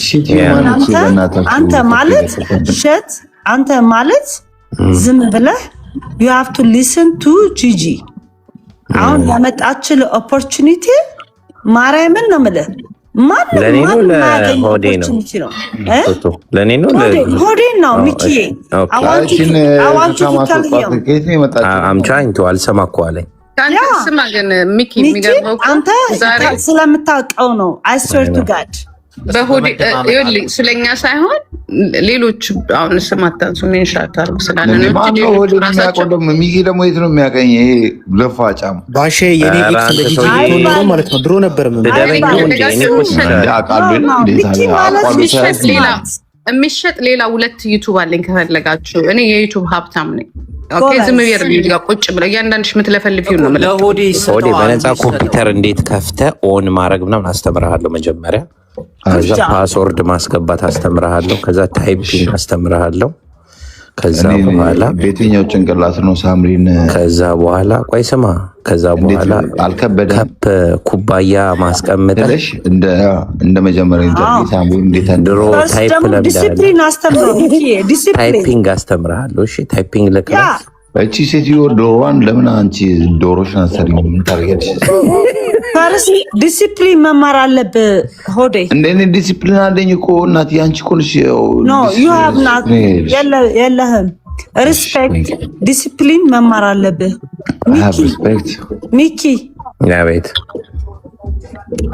አንተ ማለት ሸት አንተ ማለት ዝም ብለህ you have to listen to ጂጂ። አሁን ያመጣችል ኦፖርቹኒቲ ማርያምን ነው የምልህ። ለኔ ነው ለሆዴ ነው ለኔ ነው ሆዴ ነው ሚኪ። I'm trying to አልሰማ እኮ አለኝ። አንተ ስለምታውቀው ነው። I swear to God በሆዴ ይኸውልህ ስለኛ ሳይሆን ሌሎች አሁን ስም አታንሱ ሜንሻታል ስላለ ነው እንጂ ሆዴ የሚያቆደም ሚጊ ደግሞ የት ነው የሚያቀኝ? ይሄ ለፋጫም ባሼ የኔ ኤክስ ለጂጂ ነው ማለት ነው። ድሮ ነበር የሚሸጥ ሌላ 2 ዩቱብ አለኝ ከፈለጋችሁ። እኔ የዩቱብ ሀብታም ነኝ። ኦኬ ዝም ብዬ ጋር ቁጭ ብለ እያንዳንድሽ የምትለፈልፊው ነው ማለት ነው። ሆዴ በነፃ ኮምፒውተር እንዴት ከፍተ ኦን ማድረግ ምናምን አስተምርሃለሁ መጀመሪያ። ከዛ ፓስወርድ ማስገባት አስተምርሃለሁ። ከዛ ታይፒንግ አስተምርሃለሁ። ከዛ በኋላ በየትኛው ጭንቅላት ነው ሳምሪን? ከዛ በኋላ ቆይ ስማ፣ ከዛ በኋላ አልከበደም። ከፕ ኩባያ ማስቀምጠሽ እንደ መጀመሪያ ኢንተርቪው ሳምሪን እንዴት ድሮ ታይፕ ለምዳለሁ። ዲሲፕሊን አስተምረው ዲሲፕሊን ታይፒንግ አስተምርሃለሁ። እሺ ታይፒንግ ለክላስ እቺ ሴትዮ ዶሮዋን ለምን አንቺ ዶሮሽን አሰሪ ምን ታርገሽ? ፈርስ ዲሲፕሊን መማር አለብህ ሆዴ። እንደኔ ዲሲፕሊን አለኝ እኮ እናት ያንቺ እኮ ነሽ። ኖ ዩ ሃቭ ናት የለህም። ሪስፔክት ዲሲፕሊን መማር አለብህ ሚኪ። ያቤት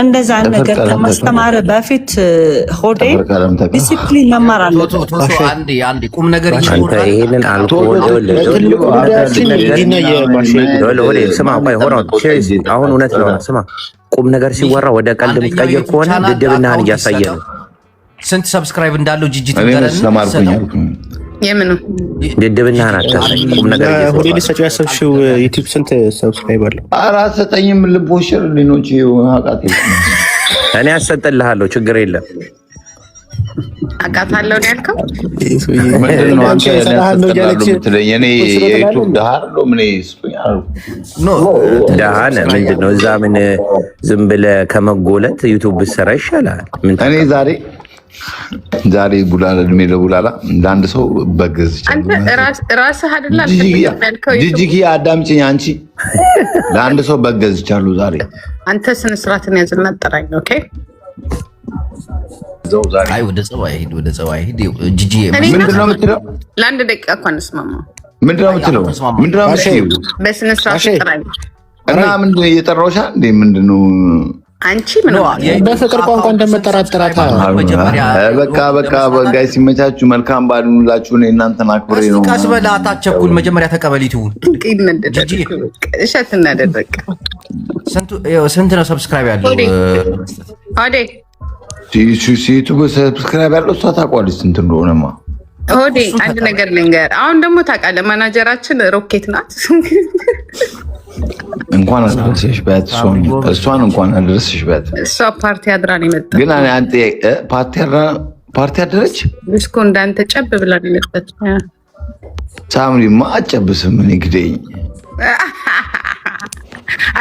እንደዛ ነገር ከማስተማር በፊት ሆዴ ዲሲፕሊን መማር አለበት። አንዴ ቁም ነገር ይሄንን አልኮል ስማ፣ ቆይ ሆኖ አሁን እውነት ነው። ስማ ቁም ነገር ሲወራ ወደ ቀልድ የምትቀይር ከሆነ ድድብናህን እያሳየ ነው። ስንት ሰብስክራይብ እንዳለው ጂጂ የምኑ ድድብናህን አታሳይ። ቁም ነገር ሆዴ ሊሰጪው ያሰብሽው ዩቲዩብ ስንት ሰብስክራይብ አለው? አራት ሰጠኝም ልቦሽር ሊኖች አቃቴ እኔ አሰጥልሃለሁ፣ ችግር የለም። አቃታለሁ ነው ያልከው? ምንድነው አንተ ለምትለኝ? እኔ የዩቲዩብ ደሃር ነው ምን ይስጡኛል? ደሃነ ምንድነው? እዛ ምን ዝም ብለህ ከመጎለት ዩቲዩብ ብትሰራ ይሻላል። እኔ ዛሬ ቡላላ እድሜ ለቡላላ ለአንድ ሰው በገዝ ራስህ አይደል ጂጂኪ አዳምጪኝ። አንቺ ለአንድ ሰው በገዝ ይቻሉ ዛሬ አንተ ስነ ስርዓትን ያዝና ጠራኝ። ኦኬ አይ ወደ ጸባይ ሂድ ጂጂ ምንድነው የምትለው? ለአንድ ደቂቃ እኮ እንስማማ። ምንድነው የምትለው? በስነ ስርዓት ጠራኝ እና ምንድነው እየጠራሁሽ እንዴ? ምንድነው አንቺ ምን በፍቅር ቋንቋ እንደምጠራጠራት በቃ ጋይ ሲመቻችሁ መልካም ባሉላችሁ ነው። እናንተን አክብሬ ነው። ቀስ በላ አታቸኩል። መጀመሪያ ተቀበሊቱ እሸት እናደረቅ ስንት ነው ሰብስክራይብ ያለው? ሆዴ ዩቲዩብ ሰብስክራይብ ያለው እሷ ታውቋለች ስንት እንደሆነማ። ሆዴ አንድ ነገር ልንገር። አሁን ደግሞ ታውቃለህ ማናጀራችን ሮኬት ናት። እንኳን አደረስሽ በት እሷን እንኳን አደረስሽ በት። እሷ ፓርቲ አድራ ነው የመጣችው። ግን አንተ ፓርቲ አደረች ዲስኮ እንዳንተ ጨብ ብላ ነው የመጣችው። ሳምሪማ አጨብስም እኔ ግደኝ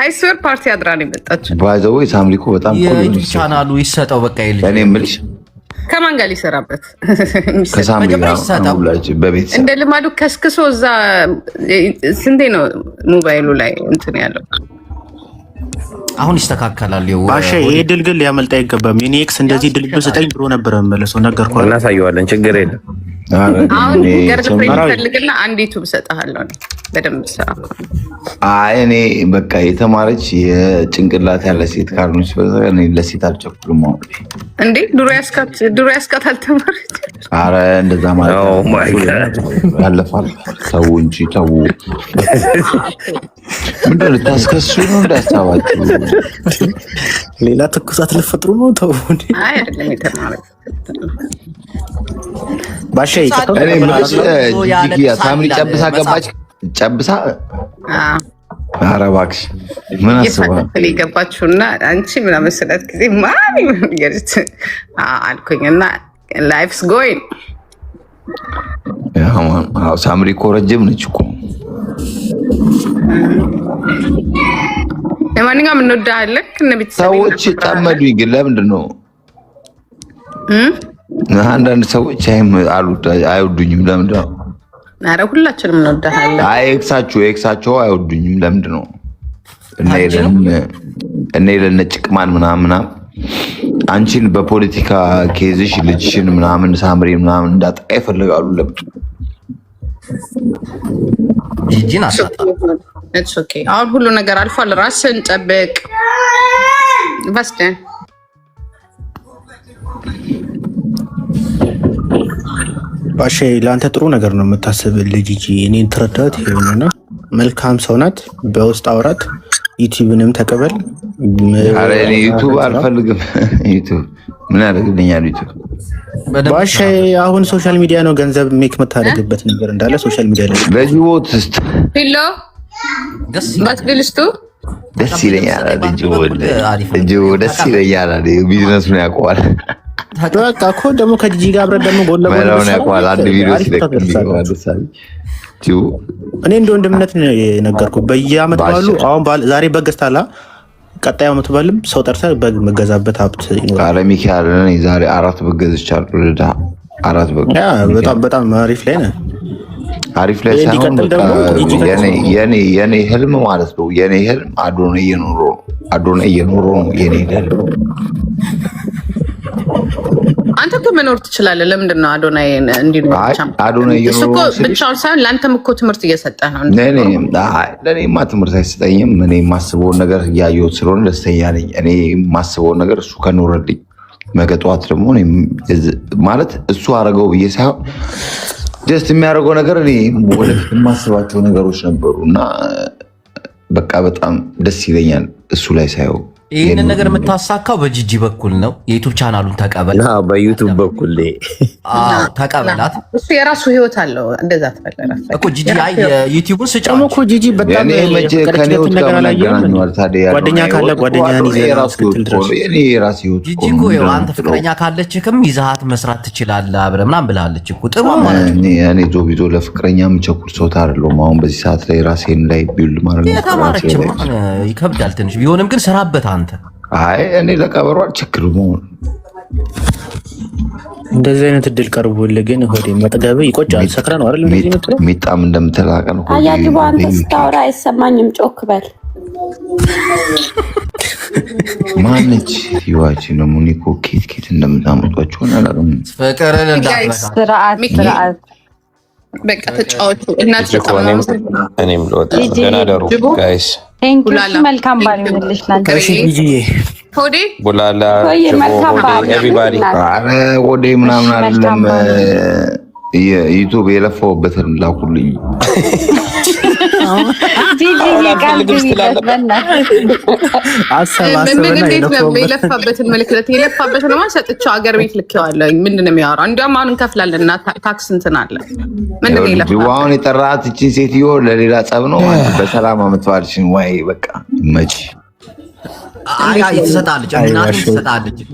አይስወር ፓርቲ አድራ ነው የመጣችው። ባይዘው ሳምሪ እኮ በጣም የዩቲዩብ ቻናሉ ይሰጠው በቃ ይልኝ። እኔ የምልሽ ከማን ጋር ሊሰራበት? ከሳምሪ ጋር በቤት እንደ ልማዱ ከስክሶ እዛ ስንቴ ነው ሞባይሉ ላይ እንትን ያለው። አሁን ይስተካከላል። ባሻ ይሄ ድልግል ሊያመልጥ አይገባም። የኔ ኤክስ እንደዚህ ድልግል ስጠኝ ብሎ ነበር መለሰው። ነገርኩህ፣ እናሳየዋለን። ችግር የለም። አሁን ገርልፍሬንድ ፈልግና አንድ ዩቲዩብ እሰጥሃለሁ በደንብ ስራ። አይ እኔ በቃ የተማረች የጭንቅላት ያለ ሴት ካልሆነች በዛ እኔ ለሴት አልቸኩልም። እንዴ ድሮ ያስካት አልተማረች። አረ እንደዛ ማለት ያለፋል። ተው እንጂ ተው። ምንድን ነው ታስከሱ ነው እንዳታባችሁ። ሌላ ትኩሳት ልፈጥሩ ነው። ተው አይ አይደለም የተማረች ባሻ እኔ ምንስ ጂጂኪያ ሳምሪ ጨብሳ ገባች። ጨብሳ ኧረ እባክሽ ምን አስበው የገባችሁና አንቺ ምን መሰላት ጊዜ ማን ይገርት አልኩኝና ላይፍስ ጎይንግ ያው ሳምሪ እኮ ረጅም ነች እኮ። ለማንኛውም እንወዳለን። ሰዎች ጠመዱኝ ግን ለምንድን ነው አንዳንድ ሰዎች አይወዱኝም? ለምንድን ነው? ኧረ ሁላችንም እንወዳለን። ኤክሳቸው አይወዱኝም። ለምንድን ነው? እነ ለነጭ ቅማን ምናምን አንቺን በፖለቲካ ኬዝሽ ልጅሽን ምናምን ሳምሪ ምናምን እንዳጠቃ ይፈልጋሉ። ለምንድን ነው? ጂጂን አሳጣ። አሁን ሁሉ ነገር አልፏል። ራስን ጠብቅ። ባሼ ለአንተ ጥሩ ነገር ነው የምታስብልህ ጂጂ። እኔን ትረዳት ይሆንና መልካም ሰው ናት። በውስጥ አውራት ዩቲዩብንም ተቀበል። ኧረ እኔ ዩቲዩብ አልፈልግም። ዩቲዩብ ምን ያደርግልኛል? ዩቲዩብ ባሼ አሁን ሶሻል ሚዲያ ነው ገንዘብ ሜክ የምታደርግበት ነገር እንዳለ ሶሻል ሚዲያ ላይ ለጅቦት ውስጥ ሄሎ ባትልስቱ ደስ ይለኛል። ልጅ ደስ ይለኛል። ቢዝነሱን ያውቀዋል። በቃ እኮ ደግሞ ከጂጂ ጋር አብረን ደግሞ ጎን ለጎን ያውቀዋል። አንድ ቪዲዮ ሲለቅልኝ እኔ እንደ ወንድምነት ነው የነገርኩህ። በየአመት ባሉ አሁን ዛሬ በግ ገዝተሃል። ቀጣይ አመት ባልም ሰው ጠርተህ በግ መገዛበት ሀብት ይኖራል። ኧረ ሚካኤል እኔ ዛሬ 4 በግ ገዝቻለሁ። ልዳ 4 በግ በጣም አሪፍ ላይ ነህ። አሪፍ ላይ ሳይሆን የኔ ህልም ማለት ነው። የኔ ህልም አዶናይ እየኖረ ነው የኔ ህልም። አንተ እኮ መኖር ትችላለህ። ለምንድን ነው አዶናይ እንዲኖር ብቻውን ሳይሆን ለአንተም እኮ ትምህርት እየሰጠህ ነው። ለእኔማ ትምህርት አይሰጠኝም። እኔ የማስበውን ነገር እያየሁት ስለሆነ ደስተኛ ነኝ። እኔ የማስበውን ነገር እሱ ከኖረልኝ ነገ ጠዋት ደግሞ ማለት እሱ አረገው ብዬ ሳይሆን ጀስት የሚያደርገው ነገር እኔ ወደፊት የማስባቸው ነገሮች ነበሩ እና በቃ በጣም ደስ ይለኛል እሱ ላይ ሳየው። ይህንን ነገር የምታሳካው በጂጂ በኩል ነው። የዩቱብ ቻናሉን ተቀበል። በዩቱብ በኩል ተቀበላት። እሱ የራሱ ህይወት አለው። እንደዛ ትፈለራል እኮ ጂጂ። አይ ዩቲዩብን ስጫ እኮ ጂጂ በጣም ጓደኛ ካለ ጓደኛን ይዘህ እስክትል ድረስ ጂጂ እኮ ይኸው አንተ ፍቅረኛ ካለችህም ይዘሃት መስራት ትችላለህ አብረህ ምናምን ብላለች እኮ። ጥሩ ማለት ነው። እኔ ዞቢዞ ለፍቅረኛ የምቸኩል ሰው አይደለሁም። አሁን በዚህ ሰዓት ላይ ራሴን ላይ ቢውል ማድረግ የተማረችም ይከብዳል ትንሽ ቢሆንም ግን ስራበት አንተ። አይ እኔ ለቀበሮ አልቸክርም። እንደዚህ አይነት እድል ቀርቦልህ ግን ሆዴ መጥገብ ይቆጫል። ሰክረህ ነው አይደል? እንደዚህ ነው ሚጣም እንደምትላቀ ነው። አያጅቦ አንተ ስታወራ አይሰማኝም። ጮክ በል። ማነች ይዋች ነው ሙኒኮ ኬት እንደምታመጧቸው አላውቅም። ፍቅርን ስርዓት በቃ ተጫወቱ። እናት እኔም ልወጣ ገና ደሩ ጋይስ መልካም ባል ይሁንልሽ። ሆዴ ቡላላ ኤቭሪባዲ ወዴ ምናምን አይደለም። ዩቱብ የለፋውበትን ላኩልኝ። የለፋበትን ምልክት የለፋበትን ማ ሰጥቼው አገር ቤት ልኬዋለሁ። ምንድን ነው የሚያወራው? እንዲያውም አሁን እንከፍላለን እና ታክስ እንትን አለ። ምንድን ነው የለፋው? አሁን የጠራት እችን ሴትዮ ለሌላ ጸብ ነው። በሰላም አመትባልሽን ወይ በቃ መች ትሰጣለች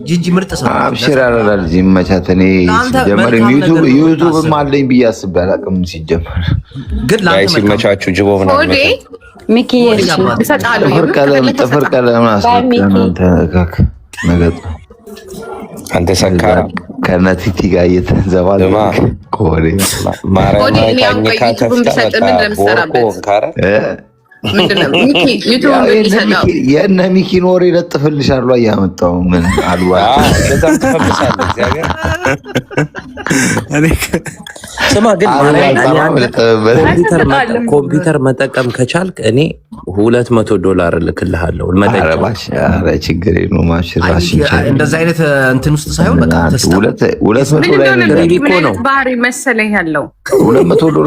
ጂጂ ምርጥ ሰው አብሽር ያረዳል። ይመቻት። እኔ ሲጀመር ዩቱብም አለኝ ብዬ አስቤ አላውቅም። ሲጀመር ግን ሲመቻችሁ ጅቦ ምናምን ሚኪ ጥፍር ቀለም አንተ ሰካራ ከነቲቲ ጋር እየተንዘባል የእነ ሚኪን ወሬ ለጥፍልሻለሁ። እያመጣሁ ምን ስማ ግን ኮምፒውተር መጠቀም ከቻልክ እኔ $200 እልክልሃለሁ። ችግር የለውም። እንደዚህ አይነት እንትን ውስጥ ሳይሆን በቃ ባህሪ መሰለኝ ያለው $200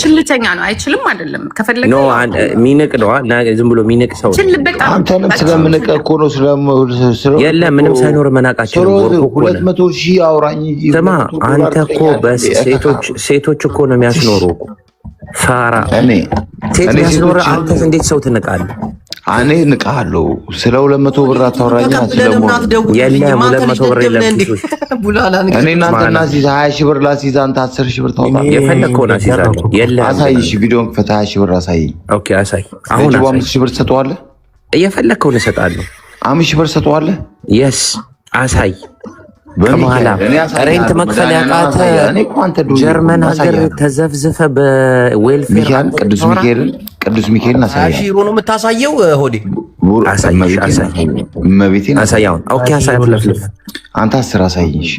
ችልተኛ ነው። አይችልም አይደለም ከፈለገ ሚንቅ ነው። ዝም ብሎ ሚንቅ ሰው አንተንም ስለምንቅ እኮ ነው። የለም ምንም ሳይኖር መናቃቸው 200,000 አውራኝ። ስማ አንተ እኮ ሴቶች እኮ ነው የሚያስኖሩ። ፋራ ሴት ያስኖር። አንተስ እንዴት ሰው ትንቃለህ? እኔ ንቃለሁ። ስለ 200 ብር አታወራኛ። የለም 200 ብር የለም። እኔ እናንተ እናሲዝ 20,000 ብር ላሲዝ፣ አንተ 10,000 ብር ታወጣለህ። የፈለግከውን አሲዛለሁ። የለም አሳይሽ፣ ቪዲዮን ክፈት። 20,000 ብር አሳይ። ኦኬ አሳይ። አሁን 5,000 ብር ትሰጠዋለህ። የፈለግከውን እሰጣለሁ። 5,000 ብር ትሰጠዋለህ። የስ አሳይ። በመሀላ ሬንት መክፈል ያቃተ ጀርመን ሀገር ተዘፍዝፈ በዌልፌር ቅዱስ ሚካኤልን አሳይ። ሺሮ ነው የምታሳየው። ሆዴ አሳይ። አሁን ኦኬ አሳይ። ፍለፍልፍ አንተ 10 አሳይሽ።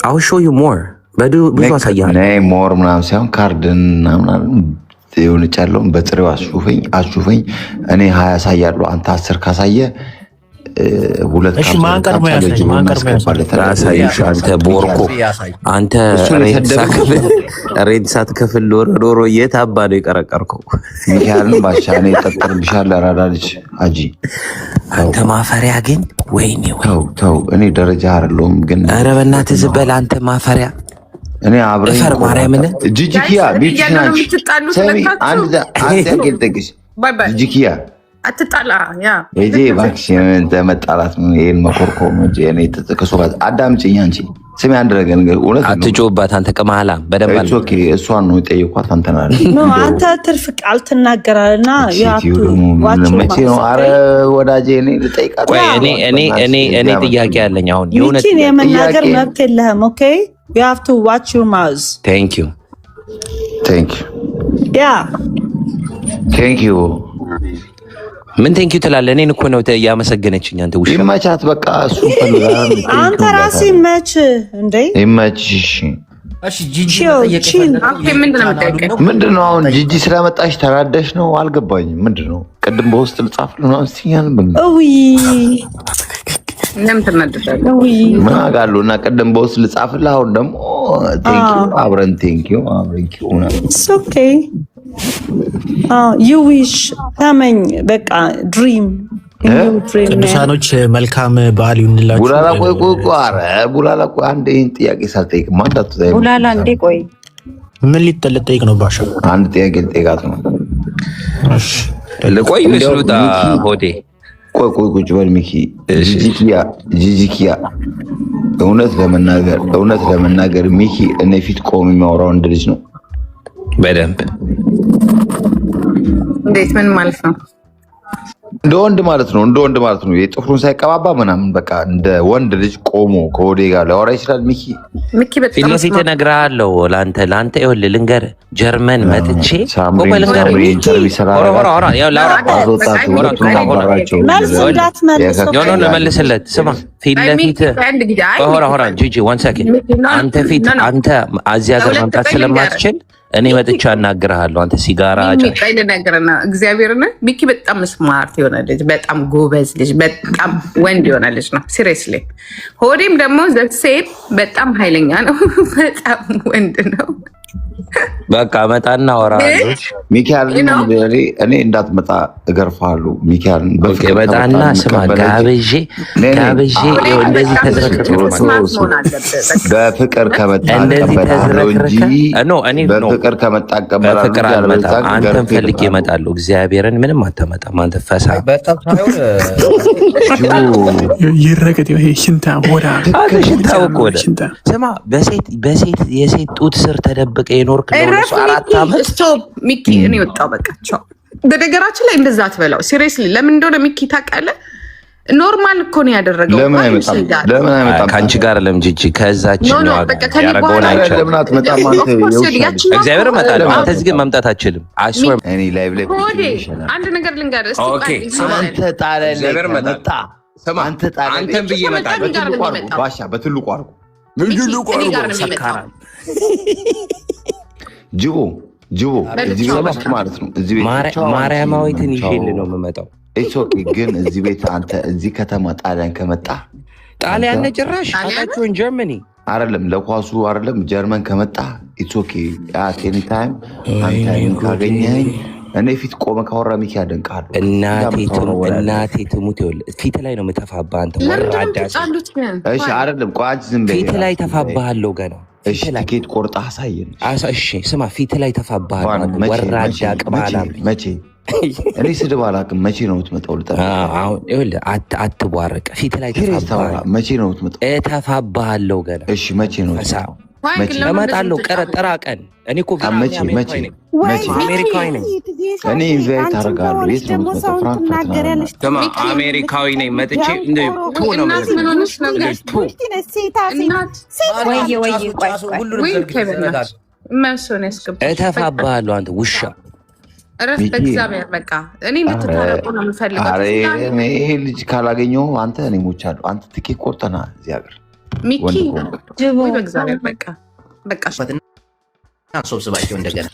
አው ሾው ዩ ሞር ብዙ አሳያለሁ። ሞር ምናምን ሳይሆን ካርድን ምናምን የሆነ ጫለውን በጥሬው አሹፈኝ። እኔ 20 አሳያለሁ። አንተ 10 ካሳየ ሁለት እሺ ማን ቀድሞ ያሳይ? አንተ ቦርኮ አንተ ሬድ ሳትከፍል ዶሮ የት አባ ነው የቀረቀርከው? ሚካኤልን ባሻ እኔ ጠጥርብሻለሁ። አራዳ ልጅ አጂ አንተ ማፈሪያ ግን ወይኔ ተው እኔ ደረጃ አይደለሁም ግን ኧረ በእናትህ ዝም በል አንተ ማፈሪያ። እኔ አብረን እፈር ማርያምን ጂጂኪያ ቢችናች ሰሚ አንድ ያገልጠግሽ ጂጂኪያ አትጣላ ያ እጄ ቫክሲን ተመጣላት ነው። ይሄን መኮርኮም ነው እኔ ተከሶ አዳምጪኝ አንቺ ስሚ አንድ ነገር እውነት አትጮህባት አንተ ከመሃላ በደንብ አለ። ኦኬ እሷን ነው የጠየኳት አንተና ኖ አንተ ትርፍ ቃል ትናገራለና ያቱ መቼ ነው? አረ ወዳጄ እኔ ልጠይቃት። ቆይ እኔ ጥያቄ አለኝ አሁን የእውነት የመናገር መብት የለህም። ኦኬ you have to watch your mouth. thank you yeah thank you ምን ቴንኪዩ ትላለህ? እኔን እኮ ነው ያመሰገነችኝ። አንተ ውሻ ይመቻት በቃ እሱ ፈልጋለሁ። አንተ ራስህ ይመች እንዴ ይመችሽ። እሺ ጂጂ ምንድነው አሁን ጂጂ ስለመጣሽ ተራደሽ ነው? አልገባኝም። ምንድነው ቅድም በውስጥ ልጻፍልህ ነው አንስኛን ምን አውቃለሁ እና ቅድም በውስጥ ልጻፍልህ አሁን ደግሞ ቴንኪዩ አብረን ቴንኪዩ ኦኬ you wish ተመኝ በቃ ድሪም ቅዱሳኖች መልካም በዓል ይሁንላችሁ። ቡላላ ቆይ ኧረ ቡላላ ቆይ አንዴ ጥያቄ ሳልጠይቅ ማንዳቱ ዛይ ቡላላ እንዴ ቆይ ምን ልጠይቅ ነው? ባሻ አንድ ጥያቄ ልጠይቃት ነው። እሺ ለቆይ ይስሉታ ሆዴ ቆይ ቁጭ በል ሚኪ። ጂጂኪያ እውነት ለመናገር ሚኪ እኔ ፊት ቆሞ የሚያወራው ወንድ ልጅ ነው? በደንብ እንዴት ምን ማለት ነው? እንደ ወንድ ማለት ነው። የጥፍሩን ሳይቀባባ ምናምን በቃ እንደ ወንድ ልጅ ቆሞ ከወዴ ጋር ሊያወራ ይችላል። ሚኪ ፊት ለፊት እነግርሃለሁ። ለአንተ ይኸውልህ ልንገርህ፣ ጀርመን መጥቼ መልስለት። ስማ ፊት ለፊት ጂጂ ዋን ሰከንድ አንተ እዚህ ሀገር መምጣት ስለማትችል እኔ መጥቻ እናግርሃለሁ። አንተ ሲጋራ እግዚአብሔርን ሚኪ በጣም ስማርት የሆነ ልጅ፣ በጣም ጎበዝ ልጅ፣ በጣም ወንድ የሆነ ልጅ ነው። ሲሪየስሊ ሆዴም ደግሞ ዘሴም በጣም ኃይለኛ ነው። በጣም ወንድ ነው። በቃ መጣና አወራለሁ። ሚካኤል እኔ እንዳትመጣ እገርፋለሁ። ሚካኤል በጣና ስማ ጋብዤ እንደዚህ ተዝረክረክ በፍቅር ከመጣ እቀበላለሁ እንጂ በፍቅር ከመጣ እቀበላለሁ። አንተን ፈልጌ እመጣለሁ። እግዚአብሔርን ምንም አታመጣም አንተ ፈሳ ይረገጥ ይሄ ሽንታ ወዳ ሽንታው እኮ ወደ ስማ የሴት ጡት ስር ተደብቀ የኖርክ ሚኪ እኔ ወጣው በቃቸው። በነገራችን ላይ እንደዛ አትበላው። ሲሪየስሊ ለምን እንደሆነ ሚኪ ታውቃለህ? ኖርማል እኮ ነው ያደረገው። ለምን አይመጣም ከአንቺ ጋር ለምጂጂ ከዛችን ያረገውን አይቻልም። እግዚአብሔር እመጣለሁ። አንተ እዚህ ግን መምጣት አችልም። አንድ ነገር ልንገርህ። አንተን ብዬ እመጣለሁ። ባሻ በትልቁ አድርጎ ጅቦ እዚህ ቤት ማለት ነው። እዚህ ቤት ማርያማዊትን ይዤልህ ነው የምመጣው። ግን እዚህ ቤት አንተ እዚህ ከተማ ጣሊያን ከመጣ ጣሊያን ጭራሽ አታችሁን ጀርመኒ አይደለም ለኳሱ አይደለም ጀርመን ከመጣ ኢትስ ኦኬ አት ኤኒ ታይም አንተ ካገኘኸኝ እኔ ፊት ቆመ ካወራ ሚኪ ያደንቃል። እናቴ ትሙት ይኸውልህ ፊት ላይ ነው የምተፋብህ አንተ ወራዳ። እሺ አይደለም ቆይ አንቺ ዝም በይ። ፊት ላይ ተፋብሃለሁ ገና። እሺ ትኬት ቆርጣ አሳየን። እሺ ስማ ፊት ላይ ተፋብሃለሁ ወራዳ ቅማላም። መቼ እኔ ስድብ አላውቅም። መቼ ነው የምትመጣው? አሁን ይኸውልህ አትቧረቅ። ፊት ላይ ተፋብሃለሁ። መቼ ነው የምትመጣው? እተፋብሃለሁ ገና። እሺ መቼ ነው እመጣለሁ? ቀረጠራ ቀን እኔ እኮ አሜሪካዊ ነኝ። እኔ ኢንቫይት አደርጋለሁ። የት ነው የምትመጣው? ፍራንክፈርት ነው። አሜሪካዊ ነኝ መጥቼ እተፋብሃለሁ አንተ ውሻ። በእግዚአብሔር በቃ እኔ እንድትታረቁ ነው የምፈልገው። ይሄ ልጅ ካላገኘሁ አንተ እኔ ሞቻለሁ። አንተ ትኬት ቆርጠና እዚህ ሀገር ሚኪ በእግዚአብሔር በቃ ሰብስባቸው እንደገና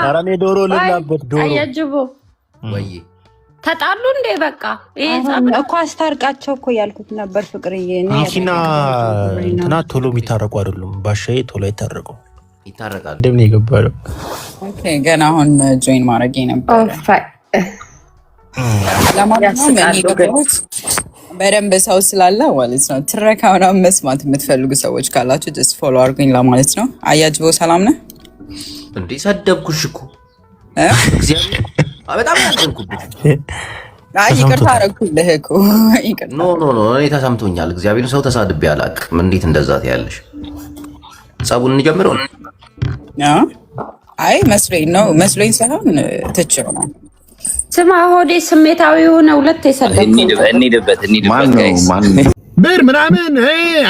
ኧረ እኔ ዶሮ ልላበት ዶሮ አያጅቦ ወይ ተጣሉ እንዴ? በቃ እኮ አስታርቃቸው እኮ ያልኩት ነበር ፍቅርዬ። ሚኪና እንትና ቶሎ የሚታረቁ አይደሉም። ባሻዬ ቶሎ አይታረቁም። ይታረቃሉ። ደም ነው የገባለው። ኦኬ ገና አሁን ጆይን ማድረግ ነበር። ለማንኛውም እኔ ገባሁት በደንብ ሰው ስላለ ማለት ነው። ትረካውና መስማት የምትፈልጉ ሰዎች ካላችሁ ጀስት ፎሎ አድርጉኝ ለማለት ነው። አያጅቦ ሰላም ነህ እንዴ? ሰደብኩሽ እኮ እግዚአብሔር በጣም ያዘንኩብሽ። አይ ይቅርታ አደረኩልህ እኮ ይቅርታ። ኖ እኔ ተሰምቶኛል። እግዚአብሔር ሰው ተሳድቤ አላውቅም። እንዴት እንደዛ ትያለሽ? ጸቡን እንጀምረው። አይ መስሎኝ ሳይሆን ትችው ነው። ስማ ሆዴ ስሜታዊ የሆነ ሁለት እንሂድበት ብር ምናምን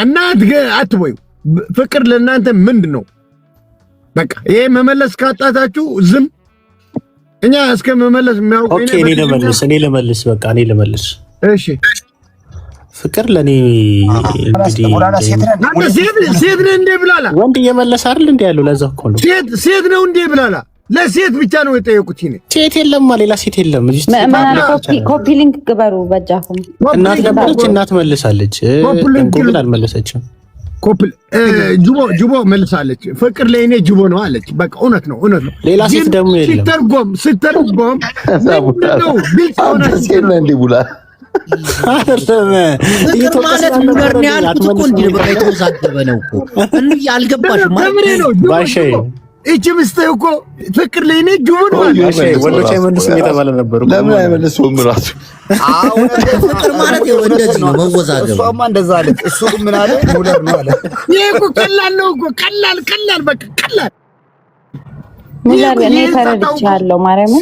እናት አትቦዩ። ፍቅር ለእናንተ ምንድን ነው? በቃ ይሄ መመለስ ካጣታችሁ ዝም እኛ እስከ መመለስ የሚያውቁ እኔ ልመልስ። እሺ ፍቅር ለኔ እንግዲህ ሴት ነው እንዴ ብላላ ወንድ እየመለሰ አይደል እንዴ ያለው? ለዛ እኮ ነው ሴት ነው እንዴ ብላላ። ለሴት ብቻ ነው የጠየቁት። ሴት የለም ሌላ ሴት የለም። ኮፒ ሊንክ ግበሩ በጃኩም። እናት ነበረች፣ እናት መልሳለች። ግን አልመለሰችም። ጁቦ መልሳለች። ፍቅር ለእኔ ጁቦ ነው አለች። በቃ እውነት ነው። ሌላ ሴት ደግሞ የለም። ሲተርጎም ነው ግልጽ ሆነ እንዴ ብላ ማለት ነገር ነው ያልኩት እኮ እንዴ በቃ የተወዛገበ ነው እኮ አልገባሽም ማለት ነው። እቺ ምስተው እኮ ፍቅር ለእኔ ጁቦ ነው አለች። ወንዶች አይመልሱም የተባለ ነበር። ለምን አይመልሱም? ራሱ ፍቅር ማለት እንደዚህ ነው መወዛገብ። እሷማ እንደዛ አለች። እሱ ምን አለ? ሙለር ነው አለ። ይሄ እኮ ቀላል ነው እኮ ቀላል በቃ ቀላል ሙለር። እኔ ተረድቻለሁ ማርያም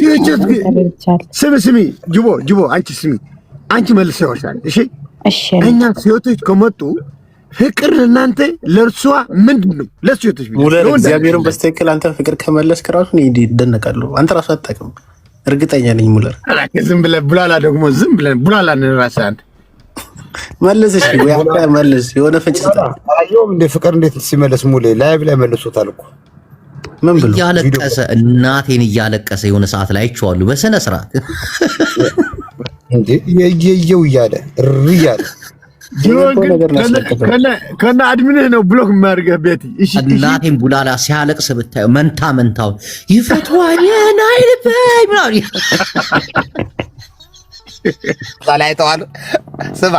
ተረድቻለሁ። ስሚ ጁቦ አንቺ መልሰሻል። እሺ እኛ ሴቶች ከመጡ ፍቅር እናንተ ለእርሷ ምንድን ነው? ለሴቶች ሙለር እግዚአብሔርን በስተክል አንተ ፍቅር ከመለስክ ራሱ ነው ይደነቃሉ። አንተ ራሱ አታውቅም። እርግጠኛ ነኝ ሙለር። ዝም ብለህ ቡላላ ደግሞ ዝም ብለህ ቡላላ እንራሳ አንተ መልስሽ ወይ አንተ መልስ። የሆነ ፍንጭ አየሁም እንደ ፍቅር እንዴት ሲመለስ ሙሌ ላይቭ ላይ መልሶታል እኮ ምን ብሎ እያለቀሰ እናቴን እያለቀሰ የሆነ ሰዓት ላይ አይቼዋለሁ በስነ ስርዓት እንዴ የየው እያለ እያለ ከና አድሚንህ ነው ብሎክ የሚያደርገህ ቤቲ። እሺ እናቴን ቡላላ ሲያለቅስ ብታዩ መንታው ይፈቷኝ ናይልበይ ምናምን ዛላይተዋል። ስማ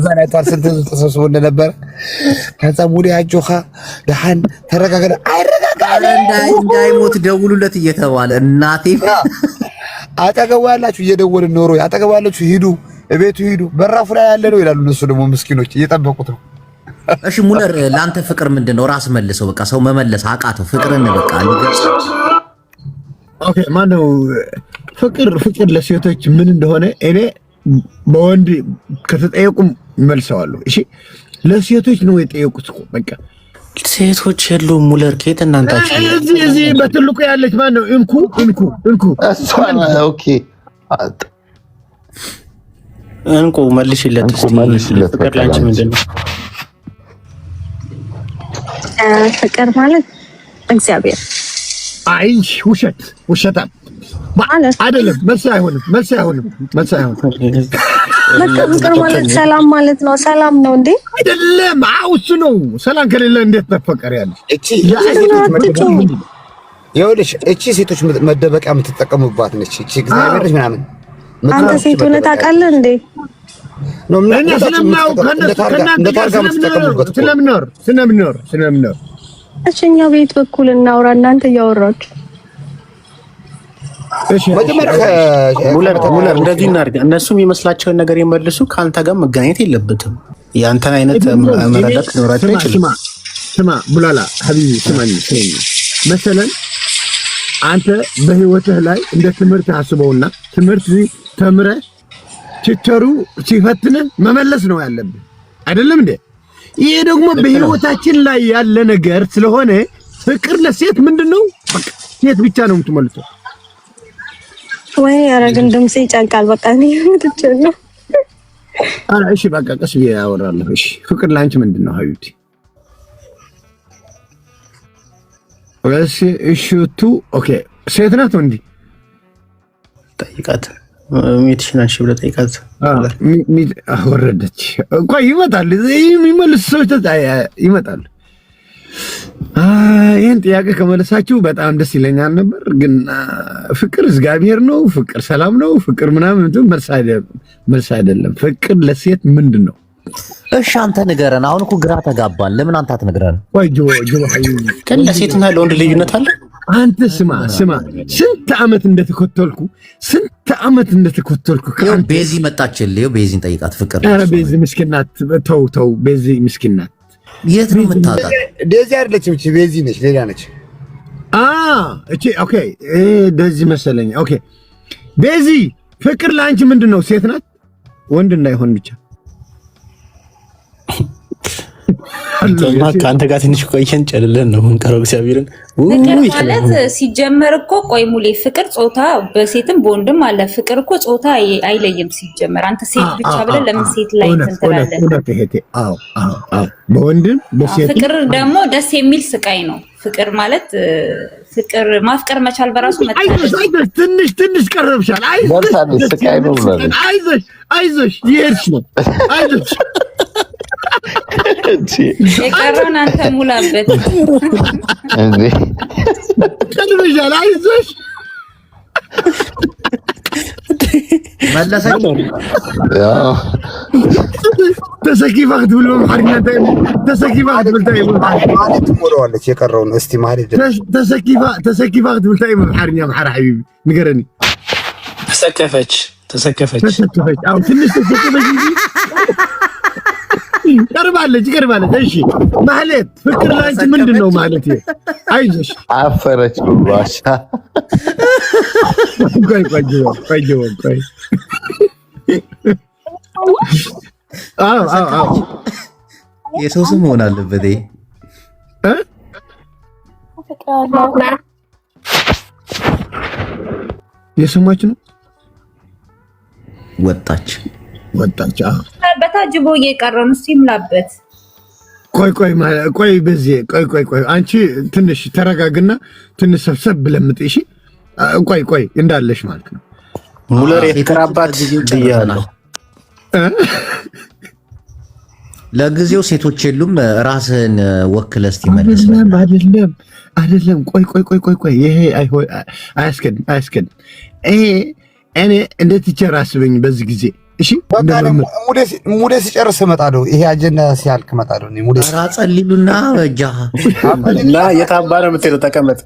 ዛላይተዋል ስንት ተሰብስቦ እንደነበረ ከዛ ሙሉ ያጆኻ ደሃን ተረጋጋ እንዳይሞት ደውሉለት እየተባለ እናቴ አጠገቡ ያላችሁ እየደወልን ኖሮ አጠገቡ ያላችሁ ሂዱ እቤቱ ሂዱ በራፉ ላይ ያለ ነው ይላሉ። እነሱ ደግሞ ምስኪኖች እየጠበቁት ነው። እሺ ሙለር ለአንተ ፍቅር ምንድነው? ራስ መልሰው በቃ ሰው መመለስ አቃተው። ፍቅርን በቃ ኦኬ ማነው ፍቅር ለሴቶች ምን እንደሆነ እኔ በወንድ ከተጠየቁም መልሰዋለሁ። እሺ ለሴቶች ነው የጠየቁት እኮ በቃ ሴቶች የሉም። ሙለር ከየት እናንታችሁ እዚህ በትልቁ ያለች ማነው? እንኩ ኦኬ እንቁ መልሽለት። ፍቅር ላንቺ ምንድነው? ፍቅር ማለት እግዚአብሔር። አይ ውሸታ አይደለም። መልስ አይሆንም። ፍቅር ማለት ሰላም ማለት ነው። ሰላም ነው እንዴ? አይደለም። እሱ ነው። ሰላም ከሌለ እንዴት ተፈቀር ያለ? ይኸውልሽ እቺ ሴቶች መደበቂያ የምትጠቀሙባት ነች። እቺ እግዚአብሔር ነች ምናምን። አንተ ሴት ሆነህ ታውቃለህ እንዴ? እኛ ስለምንኖር እኛ ቤት በኩል እናውራ። እናንተ እያወራችሁ ሙለር እንደዚህ እናድርግ። እነሱም የመስላቸውን ነገር የመልሱ። ከአንተ ጋር መገናኘት የለበትም። የአንተን አይነት መረዳት ኖራቸው ይችላል። ስማ ቡላላ ሀቢቢ ስማኝ መሰለን አንተ በህይወትህ ላይ እንደ ትምህርት አስበውና ትምህርት ተምረህ ቲቸሩ ሲፈትነን መመለስ ነው ያለብን አይደለም እንዴ? ይሄ ደግሞ በህይወታችን ላይ ያለ ነገር ስለሆነ ፍቅር ለሴት ምንድነው? በቃ ሴት ብቻ ነው የምትመልሰው። ወይ ያረግን ድምጽ ይጨንቃል። በቃ ነው ትችላለህ። እሺ በቃ ቀስ ብዬ አወራለሁ። እሺ ፍቅር ላንቺ ምንድነው ሀዩቲ? እሺ ኦኬ ሴት ናት እንዴ? ጠይቃት። ሚትሽን አንሺ ብለህ ጠይቃት። ወረደች። ቆይ ይመጣል፣ የሚመልሱ ሰዎች ይመጣሉ። ይህን ጥያቄ ከመለሳችሁ በጣም ደስ ይለኛል ነበር። ግን ፍቅር እግዚአብሔር ነው፣ ፍቅር ሰላም ነው፣ ፍቅር ምናምን መልስ አይደለም። ፍቅር ለሴት ምንድን ነው? እሺ አንተ ንገረን። አሁን እኮ ግራ ተጋባን። ለምን አንተ አትነግረን? ቆይ ጆ ግን ለሴትና ለወንድ ልዩነት አለ? አንተ ስማ፣ ስንት ዓመት እንደተከተልኩ ቤዚ መጣችልህ። ቤዚን ጠይቃት። ፍቅር ኧረ ቤዚ ምስኪናት፣ ተው ቤዚ ምስኪናት። የት ነው የምታውቃት? እንደዚህ አይደለችም እቺ ቤዚ ነች፣ ሌላ ነች። እቺ ኦኬ፣ እንደዚህ መሰለኝ። ኦኬ ቤዚ፣ ፍቅር ለአንቺ ምንድን ነው? ሴት ናት ወንድ እንዳይሆን ብቻ። ከአንተ ጋር ትንሽ ቆየን ጨልለን ነው የምንቀረው። እግዚአብሔርን ፍቅር ማለት ሲጀመር እኮ ቆይ ሙሌ፣ ፍቅር ጾታ በሴትም በወንድም አለ። ፍቅር እኮ ጾታ አይለይም ሲጀመር። አንተ ሴት ብቻ ብለን ለምን ሴት ላይ ትንትላለን? በወንድም በሴት ፍቅር ደግሞ ደስ የሚል ስቃይ ነው። ፍቅር ማለት ፍቅር ማፍቀር መቻል በራሱ ትንሽ ቀረብሻል። አይዞሽ ይሄድሽ ነው። አይዞሽ የቀረውን አንተ ሙላበት። ቀርብሻል። አይዞሽ መለሰች። ተሰኪፋ ክትብል በአማርኛ ተሰኪፋ ክትብል ማለት ትሞላዋለች የቀረውን። እስቲ ማለት ተሰኪፋ ክትብል ታይ በአማርኛ ማሐራ ሐቢቢ ንገረኒ። ተሰከፈች። አዎ ትንሽ ተሰከፈች እንጂ ቀርባለች። እሺ ማለት ፍቅር ላንቺ ምንድን ነው ማለት? አይዞሽ አፈረች ባሻ። ቆይ የሰው ስም መሆን አለበት። የሰማች ነው። ወጣች። በታጅቦ እየቀረን እስቲ ይምላበት። ቆይ በዚህ ቆይ አንቺ ትንሽ ተረጋግና ትንሽ ሰብሰብ ብለምጥ። እሺ ቆይ እንዳለሽ ማለት ነው። ሙለር የተራባት ብያለሁ። ለጊዜው ሴቶች የሉም። ራስህን ወክለህ እስቲ መልስ። አይደለም ቆይ ይሄ አያስከድም። ይሄ እኔ እንደ ቲቸር አስበኝ በዚህ ጊዜ። እሺ ሙዴ ሲጨርስ እመጣለሁ። ይሄ አጀንዳ ሲያልቅ እመጣለሁ። ሙዴ ጸልሉና ጃ እና የታባረ የምትሄደው ተቀመጥ